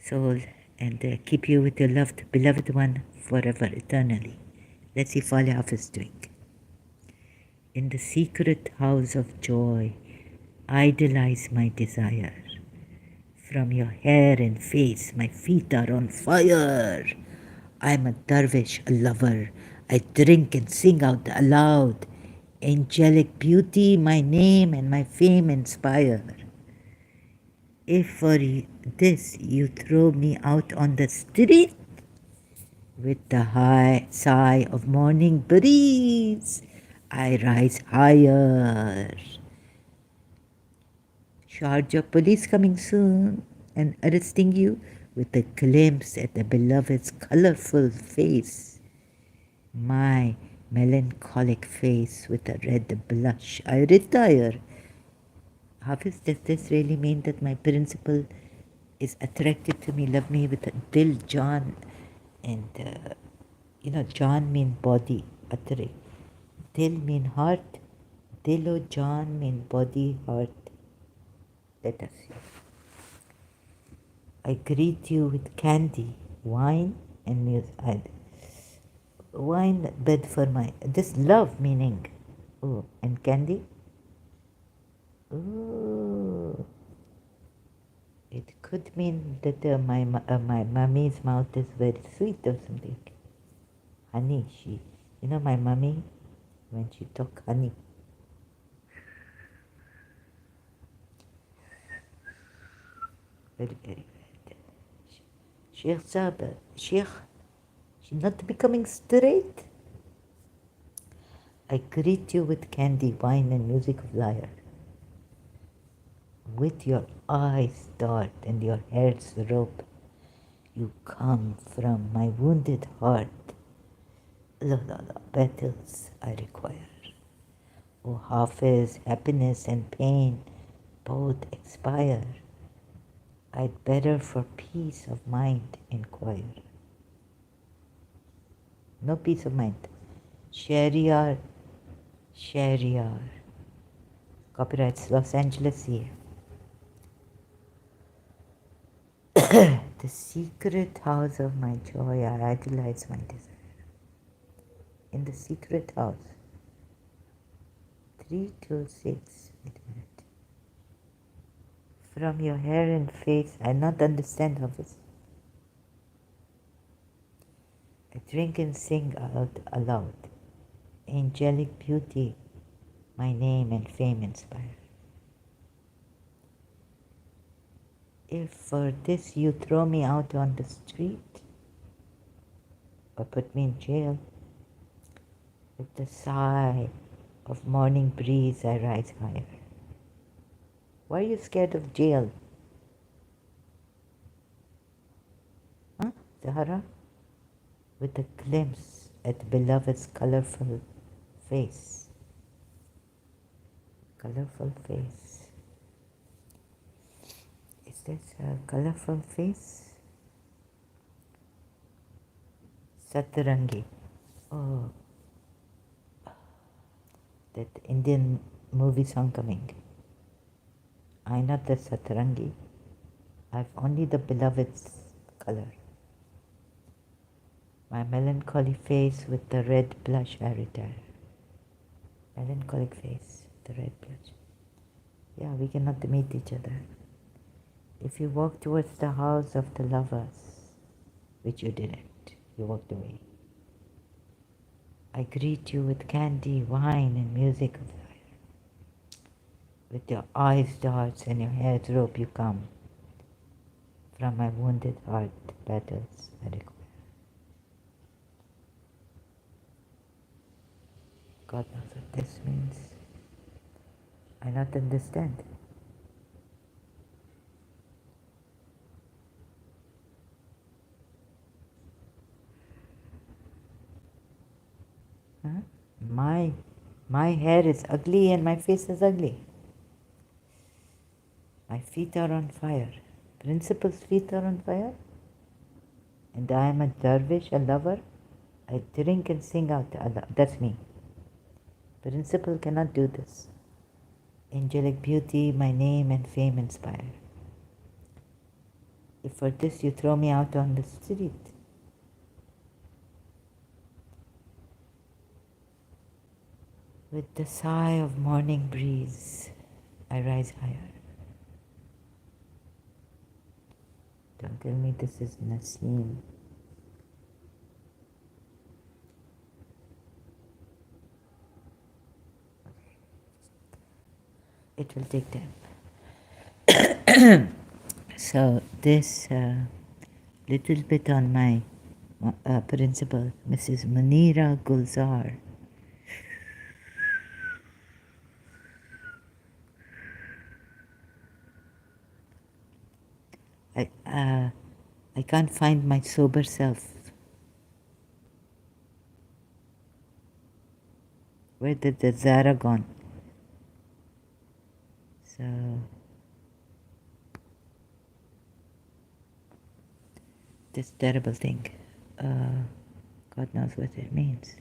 S1: soul and keep you with your beloved one forever, eternally. Let's see Fali Hafiz doing. In the secret house of joy, idolize my desire. From your hair and face, my feet are on fire. I am a dervish, a lover. I drink and sing out aloud. Angelic beauty, my name and my fame inspire. If for this you throw me out on the street, with the high sigh of morning breeze, I rise higher. Sharjah police coming soon and arresting you with a glimpse at the beloved's colorful face. My melancholic face with a red blush, I retire. Hafiz, does this really mean that my principal is attracted to me, love me with a Dil, John, and John mean body, attract. Dil mean heart, Dilo John mean body, heart. Let us see. I greet you with candy, wine, and music. Wine, bed for my. This love meaning. Oh, and candy? Oh. It could mean that my mummy's mouth is very sweet or something. Honey, my mummy, when she took honey. Very, very bad. Sheikh Saab, Sheikh, she's not becoming straight. I greet you with candy, wine, and music of lyre. With your eyes dark and your hair's rope, you come from my wounded heart. La battles I require. O Hafiz, happiness and pain both expire. I'd better for peace of mind inquire. No peace of mind. Shahryar, Shahryar. Copyrights Los Angeles here. The secret house of my joy, I idolize my desire. In the secret house. 326. Wait a minute. From your hair and face, I not understand how this. I drink and sing out aloud. Angelic beauty, my name and fame inspire. If for this you throw me out on the street or put me in jail, with the sigh of morning breeze I rise higher. Why are you scared of jail? Huh, Zahara? With a glimpse at beloved's colorful face. Colorful face. Is this a colorful face? Satarangi. Oh, that Indian movie song coming. I'm not the Satarangi. I've only the beloved's color. My melancholy face with the red blush I retire. Melancholic face, the red blush. Yeah, we cannot meet each other. If you walk towards the house of the lovers, which you didn't, you walked away. I greet you with candy, wine, and music of fire. With your eyes darts and your hair's rope you come. From my wounded heart, battles I require. God knows what this means. I not understand. Huh? My hair is ugly and my face is ugly. My feet are on fire. Principal's feet are on fire. And I am a dervish, a lover. I drink and sing out. That's me. Principal cannot do this. Angelic beauty, my name and fame inspire. If for this you throw me out on the street, with the sigh of morning breeze, I rise higher. Don't tell me this is Naseem. It will take time. So this little bit on my principal, Mrs. Munira Gulzar. I can't find my sober self. Where did the Zara gone? So this terrible thing. God knows what it means.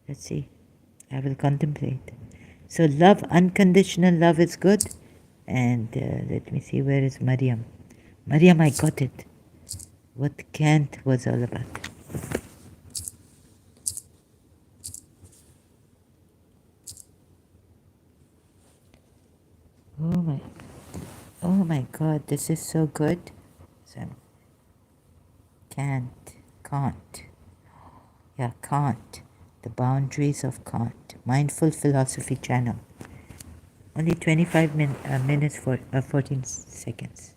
S1: Let's see. I will contemplate. So love, unconditional love is good. And let me see, where is Mariam? Mariam, I got it. What Kant was all about. Oh my God, this is so good. So, Kant. Yeah, Kant. The boundaries of Kant. Mindful Philosophy Channel. Only 25 minutes for 14 seconds.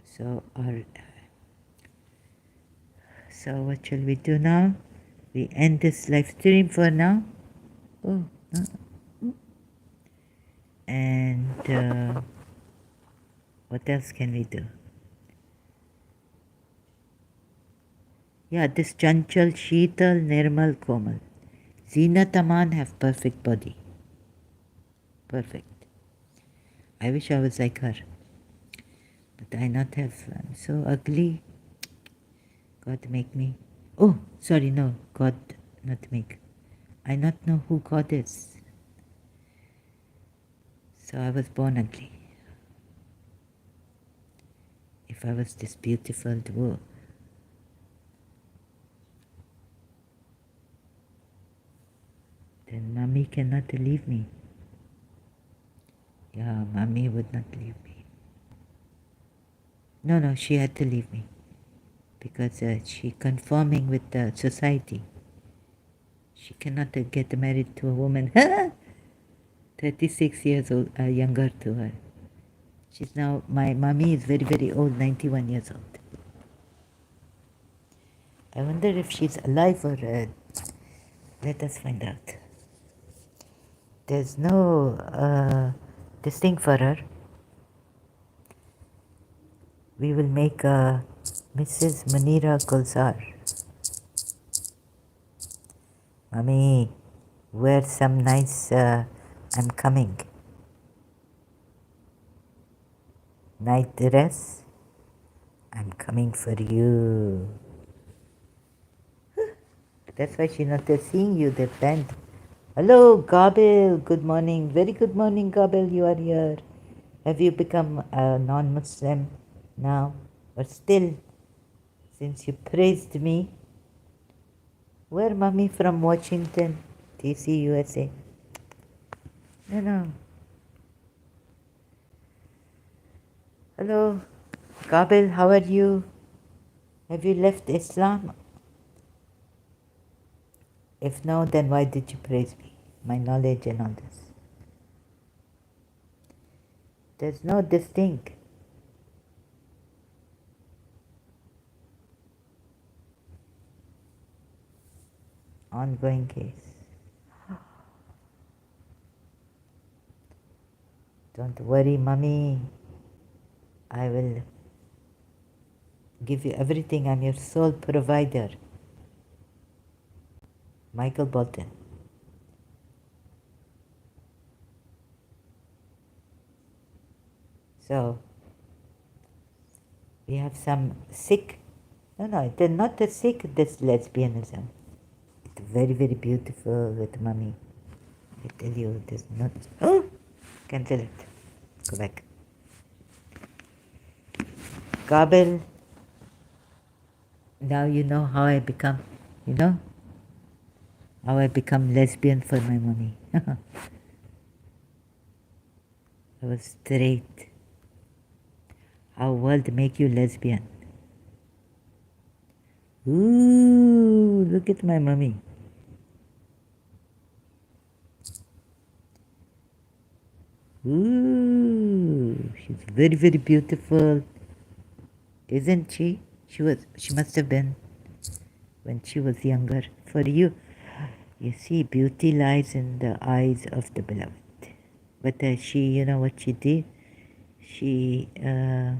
S1: So what shall we do now? We end this live stream for now. Oh, and what else can we do? Yeah, this Chanchal, Sheetal, Nirmal, Komal. Zina Taman have perfect body. Perfect. I wish I was like her. But I not have. I'm so ugly. God make me. Oh, sorry, no. God not make. I not know who God is. So I was born ugly. If I was this beautiful, whoa. Then mommy cannot leave me. Yeah, mommy would not leave me. No, she had to leave me. Because she conforming with the society. She cannot get married to a woman 36 years old, younger to her. She's now, my mommy is very, very old, 91 years old. I wonder if she's alive or let us find out. There's no this thing for her. We will make Mrs. Munira Gulzar. Mommy, wear some nice, I'm coming. Night dress. I'm coming for you. That's why she's not seeing you, the band. Hello, Gabil. Good morning. Very good morning, Gabil. You are here. Have you become a non-Muslim now? Or still, since you praised me? Where mommy from Washington, DC, USA? No. Hello, Gabil. How are you? Have you left Islam? If no, then why did you praise me? My knowledge and all this. There's no distinct. Ongoing case. Don't worry, mommy. I will give you everything. I'm your sole provider. Michael Bolton. So, we have some sick. No, they're not the sick, this lesbianism. It's very, very beautiful with mommy. I tell you, there's not. Oh! Cancel it. Go back. Gabel. Now you know how I become, how I become lesbian for my mommy. I was straight. How world make you lesbian? Ooh, look at my mommy. Ooh, she's very, very beautiful, isn't she? She must have been when she was younger. For you, you see, beauty lies in the eyes of the beloved. But she, you know what she did? She's a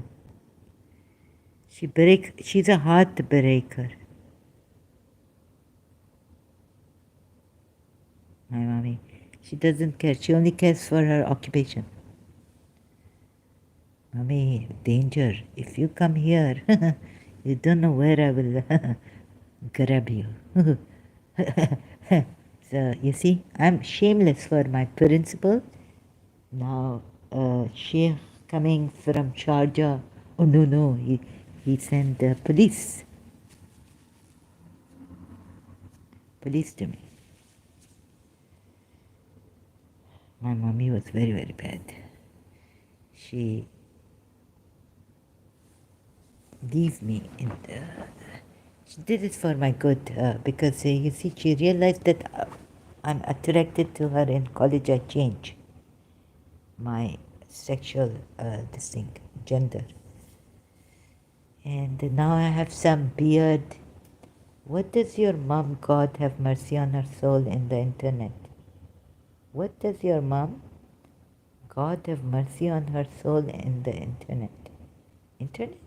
S1: heartbreaker. My mommy. She doesn't care. She only cares for her occupation. me, danger. If you come here, you don't know where I will grab you. So, you see, I'm shameless for my principle. Now, Sheikh coming from Sharjah. Oh, no, he sent the police to me. My mommy was very, very bad. She leave me in the... She did it for my good because, you see, she realized that I'm attracted to her in college. I change my sexual distinct gender. And now I have some beard. What does your mom, God have mercy on her soul, in the internet? What does your mom, God have mercy on her soul, in the internet? Internet?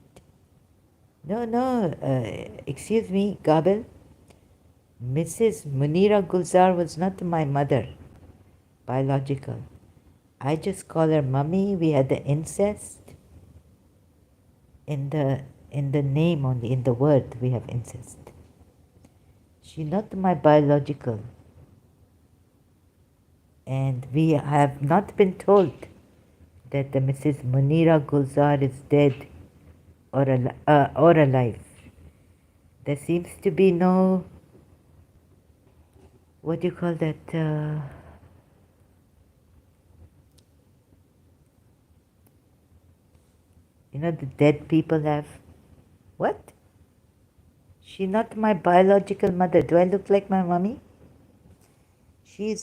S1: No, excuse me, Gabel. Mrs. Munira Gulzar was not my mother, biological. I just call her mummy. We had the incest. In the name only, in the word, we have incest. She's not my biological. And we have not been told that the Mrs. Munira Gulzar is dead or alive. There seems to be no, what do you call that? The dead people have. What? She's not my biological mother. Do I look like my mommy? She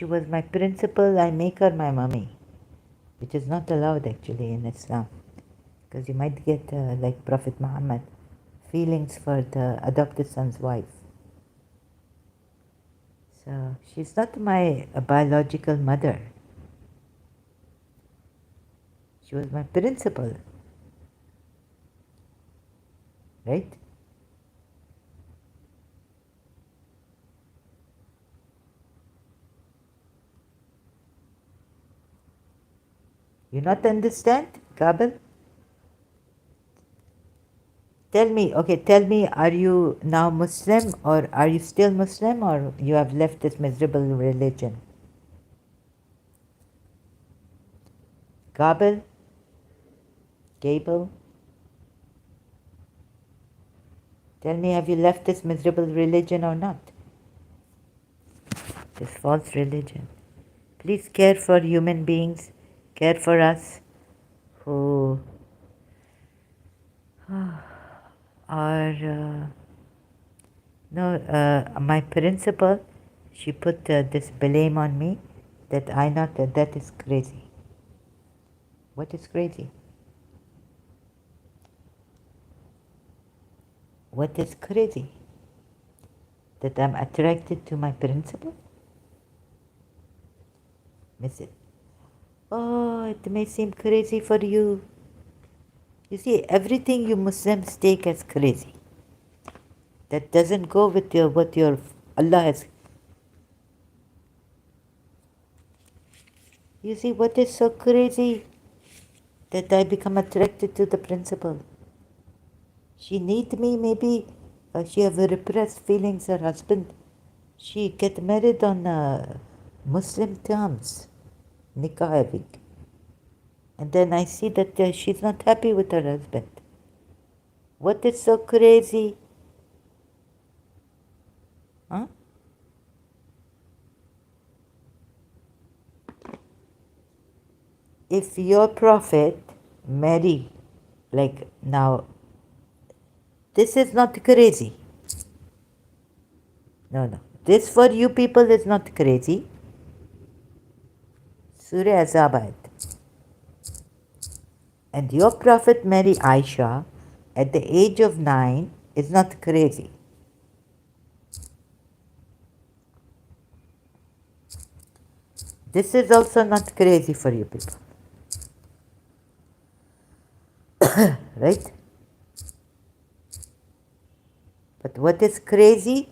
S1: was my principal. I make her my mommy, which is not allowed actually in Islam, because you might get, like Prophet Muhammad, feelings for the adopted son's wife. So she's not my biological mother. She was my principal, right? You not understand, Kabul? Tell me, are you now Muslim, or are you still Muslim, or you have left this miserable religion? Gabel? Gable? Tell me, have you left this miserable religion or not? This false religion. Please care for human beings, care for us who are... my principal, she put this blame on me that that is crazy. What is crazy? What is crazy? That I'm attracted to my principal? Miss it. Oh, it may seem crazy for you. You see, everything you Muslims take as crazy, that doesn't go with what your Allah has. You see, what is so crazy that I become attracted to the principal? She need me, maybe she have repressed feelings, her husband. She get married on Muslim terms, nikah having. And then I see that she's not happy with her husband. What is so crazy? Huh? If your prophet marry, like now, this is not crazy. No. This for you people is not crazy. Surah Azab. And your prophet marry Aisha at the age of 9 is not crazy. This is also not crazy for you people. Right? But what is crazy?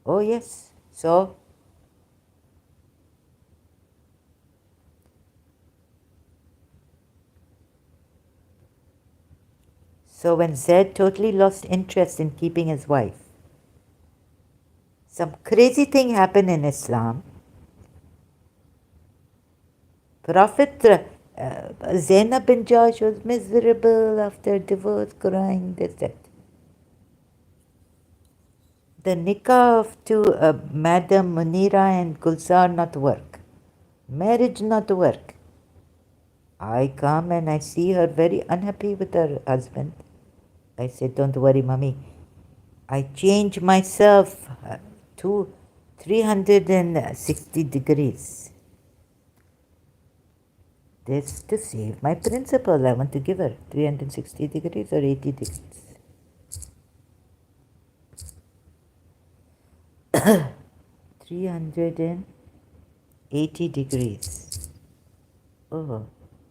S1: Oh yes. So So when Zaid totally lost interest in keeping his wife, some crazy thing happened in Islam. Prophet Zainab bin Josh was miserable after divorce, crying, this, that. The nikah of two Madam Munira and Gulzar not work. Marriage not work. I come and I see her very unhappy with her husband. I said, don't worry, mommy. I change myself to 360 degrees. This to save my principal. I want to give her 360 degrees or 80 degrees. 380 degrees. Oh,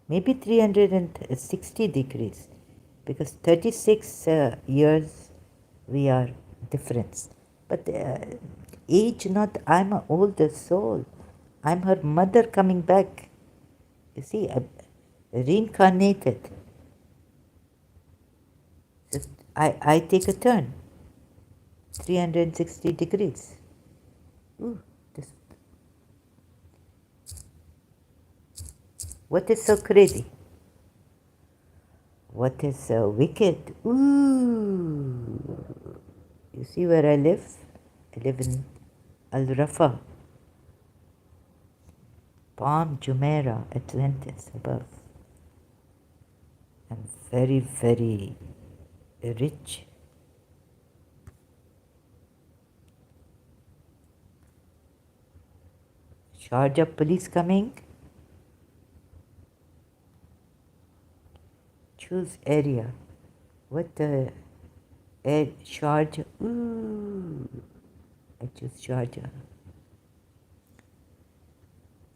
S1: maybe 360 degrees. Because 36 years we are difference. But age not, I'm an older soul. I'm her mother coming back. You see, reincarnated. So I take a turn. 360 degrees. Ooh, this. What is so crazy? What is so wicked? Ooh. You see where I live? I live in Al Rafa. Palm Jumeirah, Atlantis above. I'm very, very rich. Sharjah police coming. Choose area. What the Sharjah? Ooh, I choose Sharjah.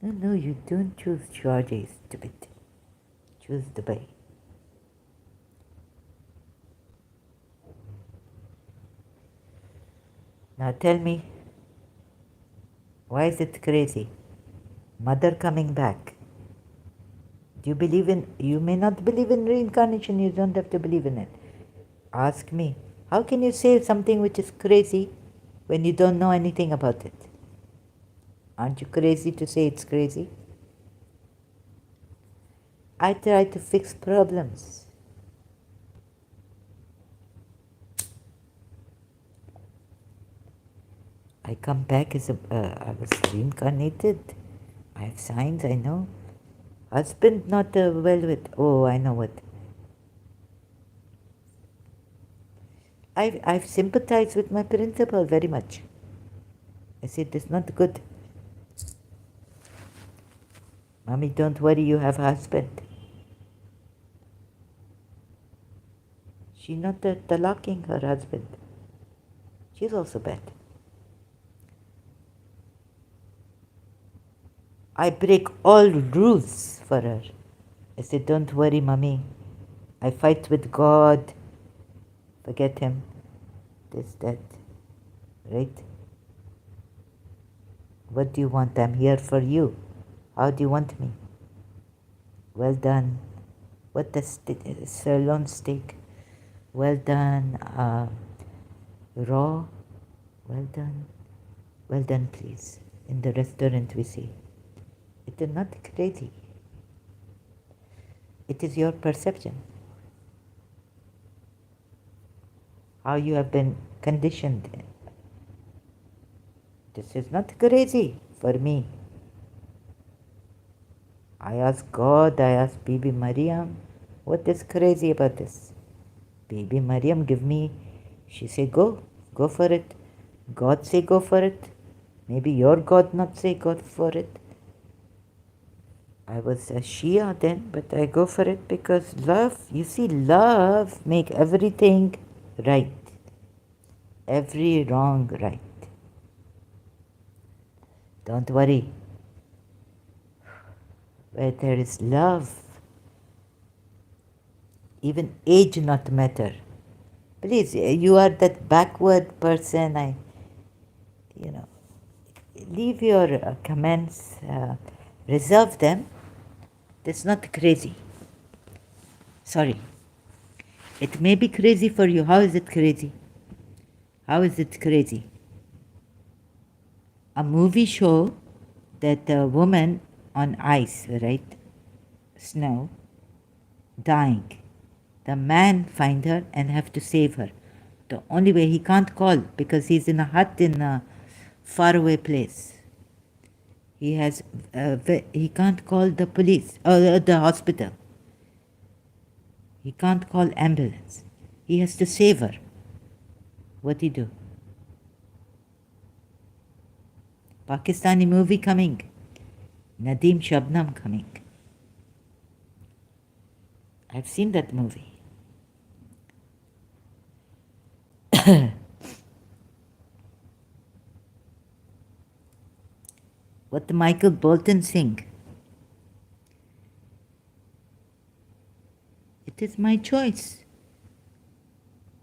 S1: No, you don't choose Sharjah, you stupid. Choose Dubai. Now tell me, why is it crazy? Mother coming back. Do you believe in, you may not believe in reincarnation, you don't have to believe in it. Ask me, how can you say something which is crazy when you don't know anything about it? Aren't you crazy to say it's crazy? I try to fix problems. I come back as I was reincarnated. I have signs, I know. Husband not well with, oh, I know what. I've sympathized with my principal very much. I said, it's not good. Mommy, don't worry, you have a husband. She's not talaqing her husband. She's also bad. I break all rules for her. I said, don't worry, mommy. I fight with God. Forget him. This, that. Right? What do you want? I'm here for you. How do you want me? Well done. What the sirloin steak? Well done. Raw? Well done. Well done, please. In the restaurant we say. It is not crazy. It is your perception. How you have been conditioned. This is not crazy for me. I ask God, I ask Bibi Maryam, what is crazy about this? Bibi Maryam give me, she say go for it. God say go for it. Maybe your God not say go for it. I was a Shia then, but I go for it because love, you see, love make everything right. Every wrong right. Don't worry. Where there is love, even age not matter. Please, you are that backward person. Leave your comments, reserve them. That's not crazy. Sorry. It may be crazy for you. How is it crazy? How is it crazy? A movie show that a woman on ice, right? Snow, dying. The man find her and have to save her. The only way, he can't call because he's in a hut in a faraway place. He can't call the police or the hospital. He can't call ambulance. He has to save her. What he do? Pakistani movie coming. Nadeem Shabnam coming. I've seen that movie. What Michael Bolton sing? It is my choice.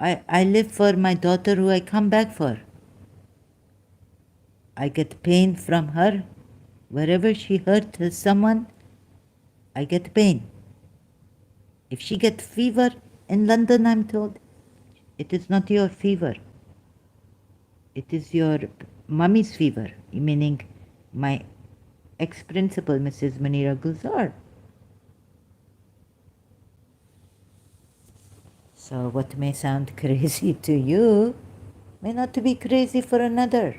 S1: I live for my daughter who I come back for. I get pain from her. Wherever she hurt someone, I get pain. If she gets fever in London, I'm told, it is not your fever. It is your mummy's fever, meaning my ex-principal, Mrs. Munira Gulzar. So what may sound crazy to you may not be crazy for another.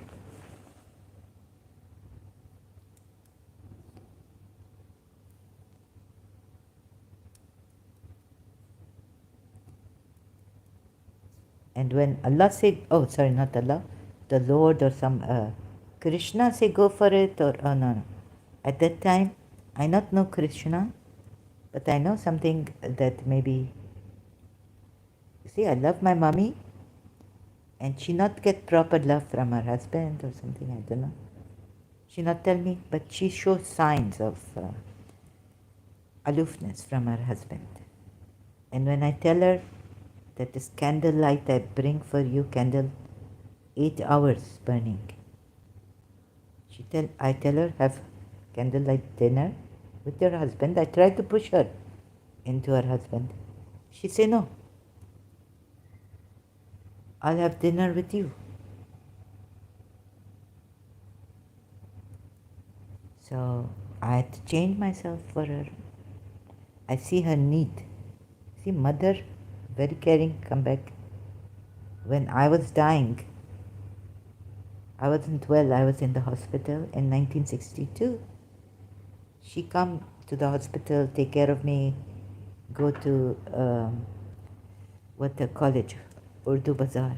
S1: And when Allah said, oh sorry, not Allah, the Lord or some Krishna say go for it, or oh no. At that time, I not know Krishna, but I know something that maybe, you see, I love my mommy, and she not get proper love from her husband or something, I don't know. She not tell me, but she shows signs of aloofness from her husband. And when I tell her that this candlelight I bring for you, candle, 8 hours burning. I tell her, have candlelight dinner with your husband. I try to push her into her husband. She say no. I'll have dinner with you. So I had to change myself for her. I see her need. See, mother, very caring, come back. When I was dying, I wasn't well, I was in the hospital in 1962. She come to the hospital, take care of me, go to college, Urdu Bazaar,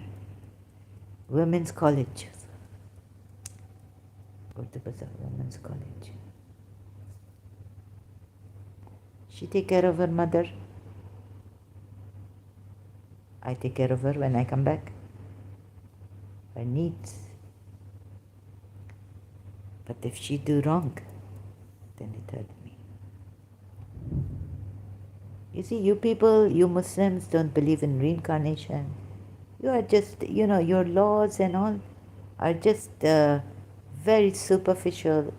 S1: Women's College, Urdu Bazaar, Women's College. She take care of her mother. I take care of her when I come back. Her needs. But if she do wrong, then it hurt me. You see, you people, you Muslims don't believe in reincarnation. You are just, your laws and all are just very superficial.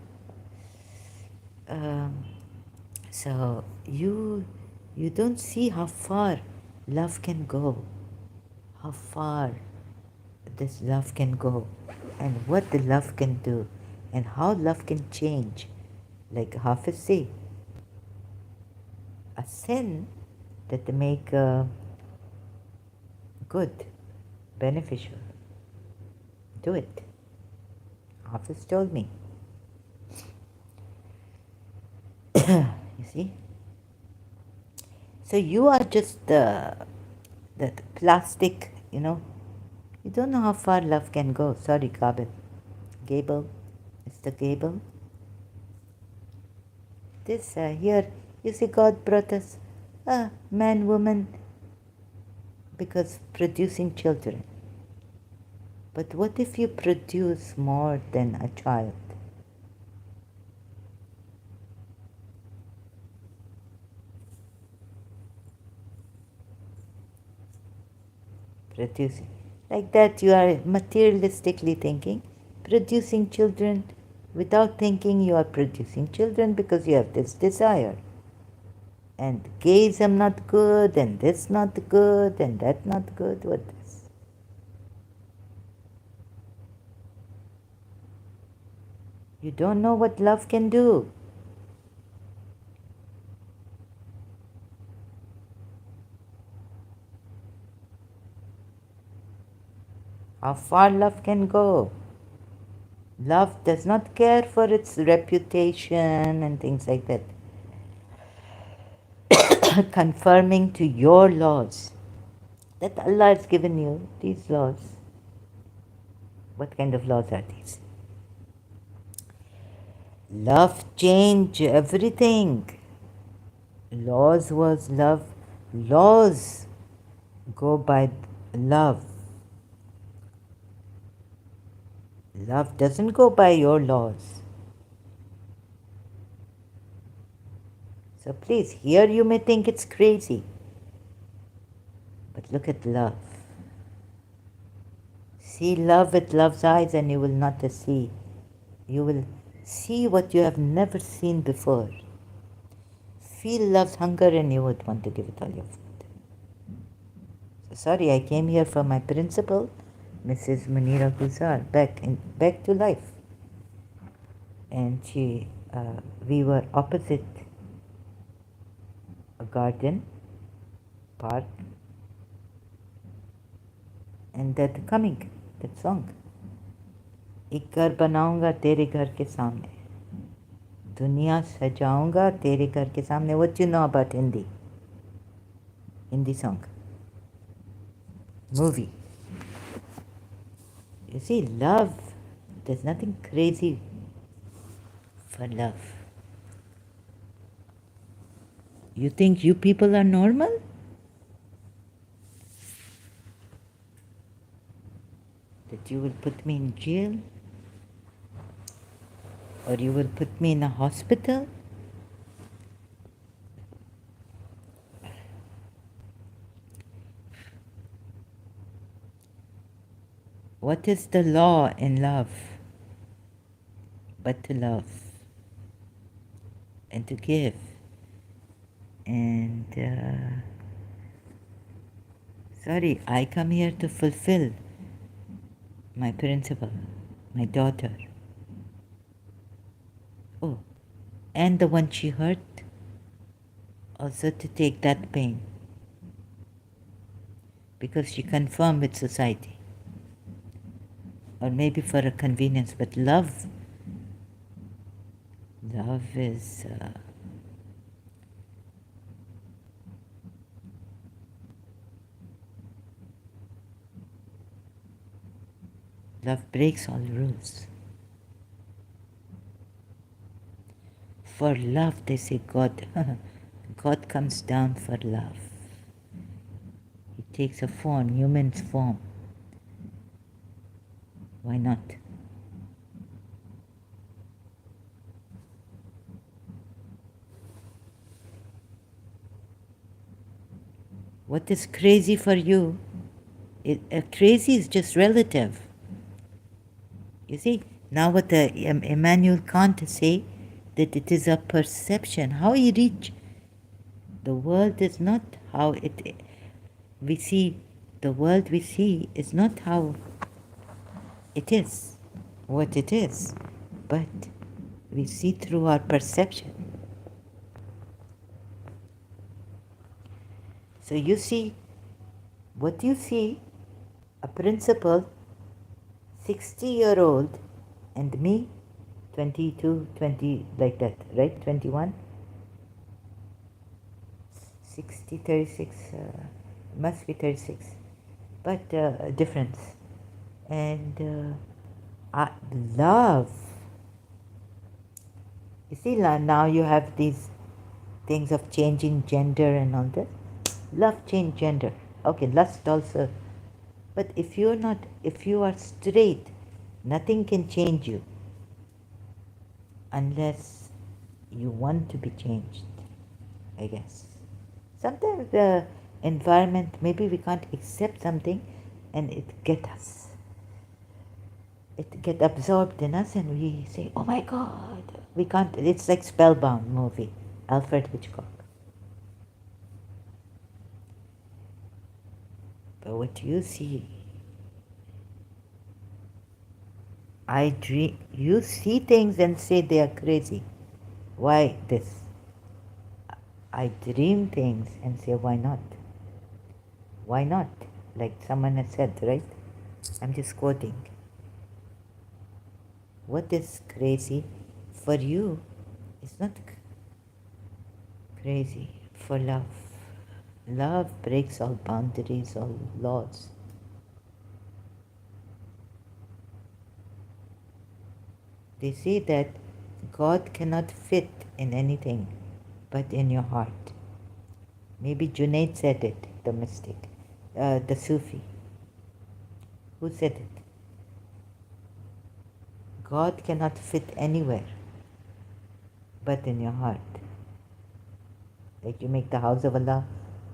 S1: So you don't see how far love can go, how far this love can go, and what the love can do, and how love can change. Like Hafiz say, a sin that make good, beneficial. Do it. Hafiz told me. You see? So you are just that plastic, You don't know how far love can go. Sorry, Gable. Mr. Gable. This here, you see, God brought us man, woman, because producing children. But what if you produce more than a child? Producing. Like that, you are materialistically thinking, producing children. Without thinking, you are producing children because you have this desire. and gayism not good, and this not good, and that not good. What is? You don't know what love can do. How far love can go. Love does not care for its reputation and things like that. Conforming to your laws that Allah has given you, these laws. What kind of laws are these? Love changed everything. Laws was love. Laws go by love. Love doesn't go by your laws. So please, here you may think it's crazy. But look at love. See love with love's eyes and you will not see. You will see what you have never seen before. Feel love's hunger and you would want to give it all your food. So sorry, I came here for my principal, Mrs. Munira Guzar, back to life. And we were opposite a garden, park, and that song. एक घर बनाऊंगा तेरे घर के सामने, दुनिया सजाऊंगा तेरे घर के सामने. What you know about Hindi song, movie? You see, love, there's nothing crazy for love. You think you people are normal? That you will put me in jail? Or you will put me in a hospital? What is the law in love but to love and to give? And sorry, I come here to fulfill my principle, my daughter. Oh, and the one she hurt, also to take that pain because she conformed with society. Or maybe for a convenience, but love is love breaks all rules. For love, they say God, God comes down for love. He takes a form, human's form. Why not? What is crazy for you, crazy is just relative. You see, now what Immanuel Kant say, that it is a perception. How you reach the world is not how we see. The world we see is not how it is, what it is, but we see through our perception. So you see, what you see, a principal, 60-year-old, and me, 22, 20, like that, right? 21, 60, 36, must be 36, but a difference. And love, you see, now you have these things of changing gender and all that. Love change gender. Okay, lust also. But if you are straight, nothing can change you unless you want to be changed, I guess. Sometimes the environment, maybe we can't accept something and it get absorbed in us and we say, oh my God, we can't. It's like Spellbound movie, Alfred Hitchcock. what you see. You see things and say they are crazy. Why this? I dream things and say, why not? Why not? Like someone has said, right? I'm just quoting. What is crazy for you is not crazy for love. Love breaks all boundaries, all laws. They say that God cannot fit in anything but in your heart. Maybe Junaid said it, the mystic, the Sufi. Who said it? God cannot fit anywhere but in your heart. Like you make the house of Allah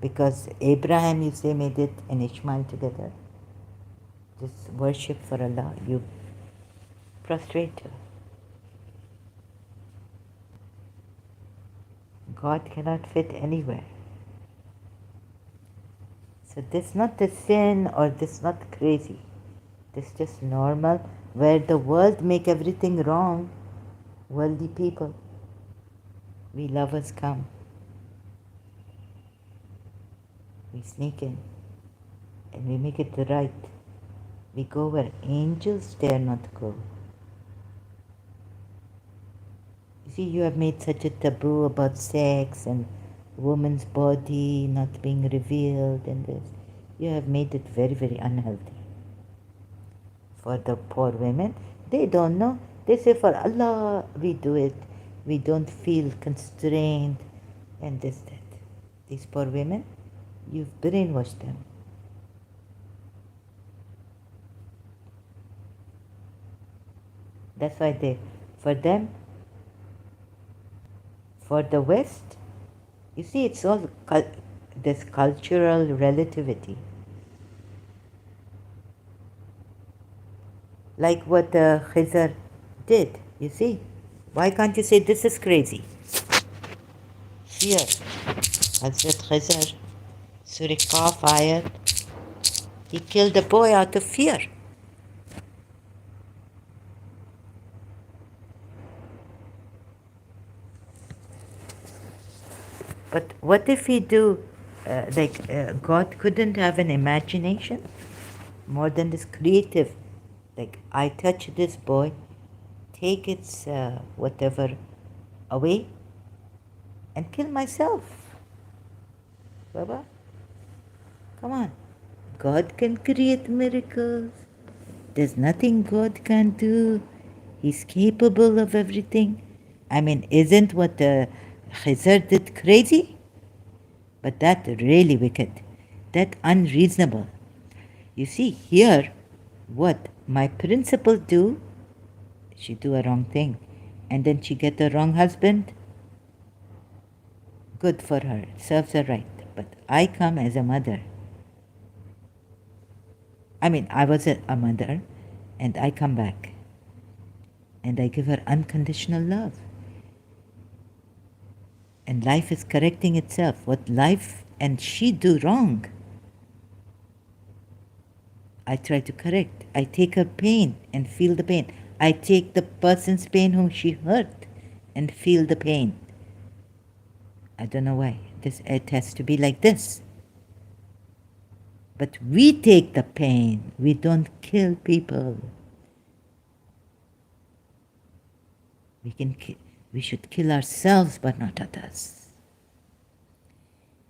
S1: because Abraham, you say, made it and Ishmael together. Just worship for Allah. You prostrate her. God cannot fit anywhere. So this is not a sin or this is not crazy. This is just normal where the world make everything wrong. Worldly people. We lovers come. We sneak in and we make it right. We go where angels dare not go. You see, you have made such a taboo about sex and woman's body not being revealed and this. You have made it very, very unhealthy. For the poor women, they don't know. They say, for Allah, we do it. We don't feel constrained and this, that. These poor women, you've brainwashed them. That's why for them, for the West, you see, it's all this cultural relativity. Like what Khizr did, you see. Why can't you say this is crazy? Here, Hazrat Khizr, Surah Qaf ayat, he killed a boy out of fear. But what if he God couldn't have an imagination more than this creative? Like, I touch this boy, take its whatever away and kill myself. Baba, come on. God can create miracles. There's nothing God can't do. He's capable of everything. I mean, isn't what Khizr did crazy? But that really wicked. That unreasonable. You see, here, what my principal do, she do a wrong thing. And then she get a wrong husband. Good for her. It serves her right. But I come as a mother. I mean, I was a mother, and I come back. And I give her unconditional love. And life is correcting itself. What life and she do wrong, I try to correct. I take her pain and feel the pain. I take the person's pain whom she hurt and feel the pain. I don't know why. It has to be like this. But we take the pain. We don't kill people. We should kill ourselves, but not others.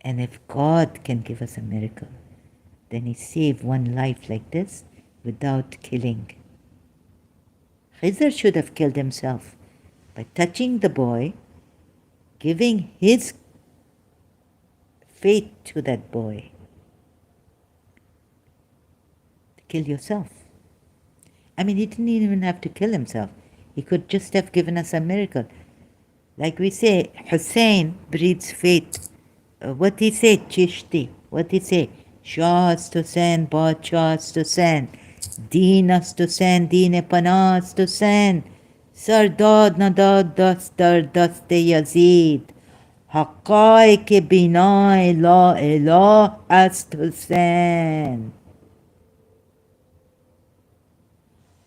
S1: And if God can give us a miracle, then He saved one life like this without killing. Khizr should have killed himself by touching the boy, giving his fate to that boy. Kill yourself. I mean, he didn't even have to kill himself. He could just have given us a miracle. Like we say, Hussein breeds faith. What he say, Chishti? What he say? Shahs to send, Badshahs to send, Deenas to send, Deen Panas to send, Sardad Nadad Das Dar Daste Yazid, حقائق بنای لا اله است حسین.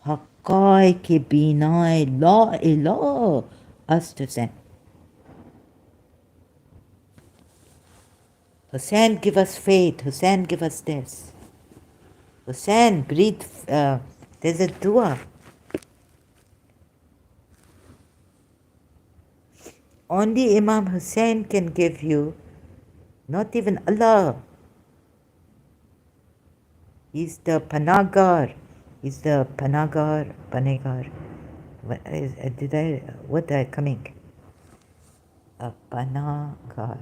S1: حقائق بنای لا اله است حسین. Hussein, give us faith. Hussein, give us this. Hussein, breathe. There's a dua. Only Imam Hussein can give you, not even Allah. He's the Panagar. He's the Panagar. What are coming? A Panagar.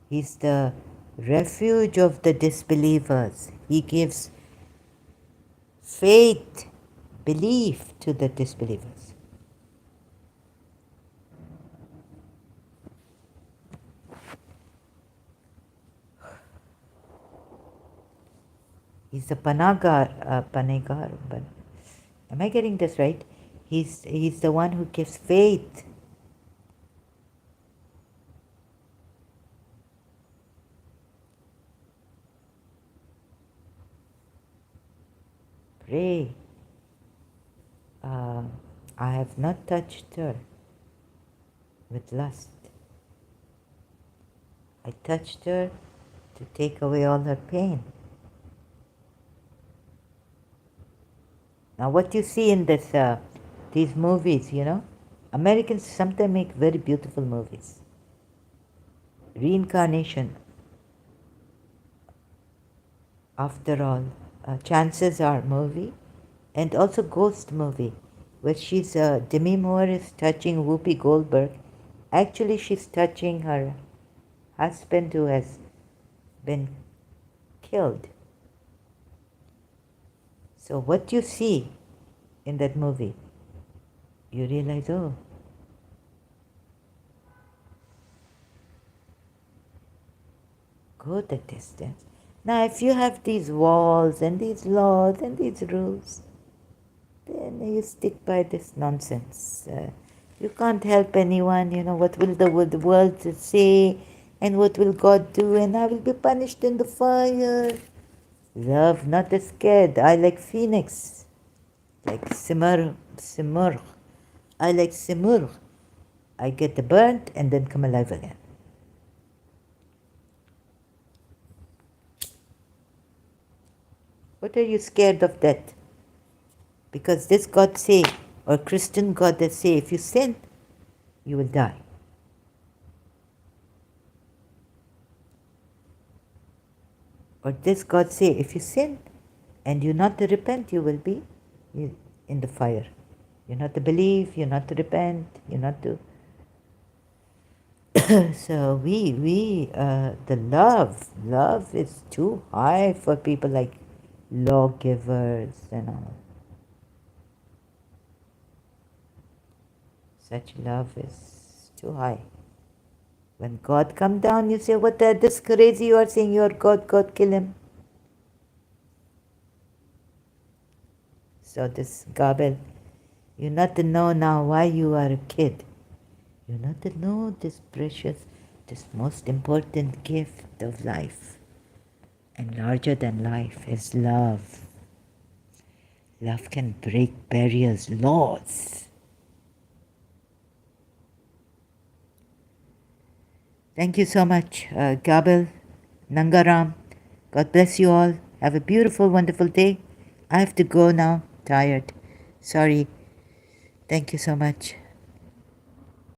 S1: He's the refuge of the disbelievers. He gives faith, belief to the disbelievers. He's the Panagar. But am I getting this right? He's the one who gives faith. Pray. I have not touched her with lust. I touched her to take away all her pain. Now what you see in these movies, Americans sometimes make very beautiful movies. Reincarnation, after all, Chances Are movie, and also Ghost movie, where Demi Moore is touching Whoopi Goldberg. Actually, she's touching her husband who has been killed. So what you see in that movie, you realize, oh, go the distance. Now, if you have these walls and these laws and these rules, then you stick by this nonsense. You can't help anyone, what will the world say and what will God do, and I will be punished in the fire. Love, not scared. I like phoenix, like simur. I like simur. I get burnt and then come alive again. What are you scared of that? Because this God say, or Christian God that say, if you sin, you will die. Or this God say, if you sin and you not to repent, you will be in the fire. You're not to believe, you're not to repent, you're not to. So the love is too high for people like lawgivers and all. Such love is too high. When God come down, you say, what this crazy you are saying, you are God, kill him. So this Gabel, you not to know now why you are a kid. You not to know this precious, this most important gift of life. And larger than life is love. Love can break barriers, laws. Thank you so much, Gabel, Nangaram. God bless you all. Have a beautiful, wonderful day. I have to go now. Tired. Sorry. Thank you so much.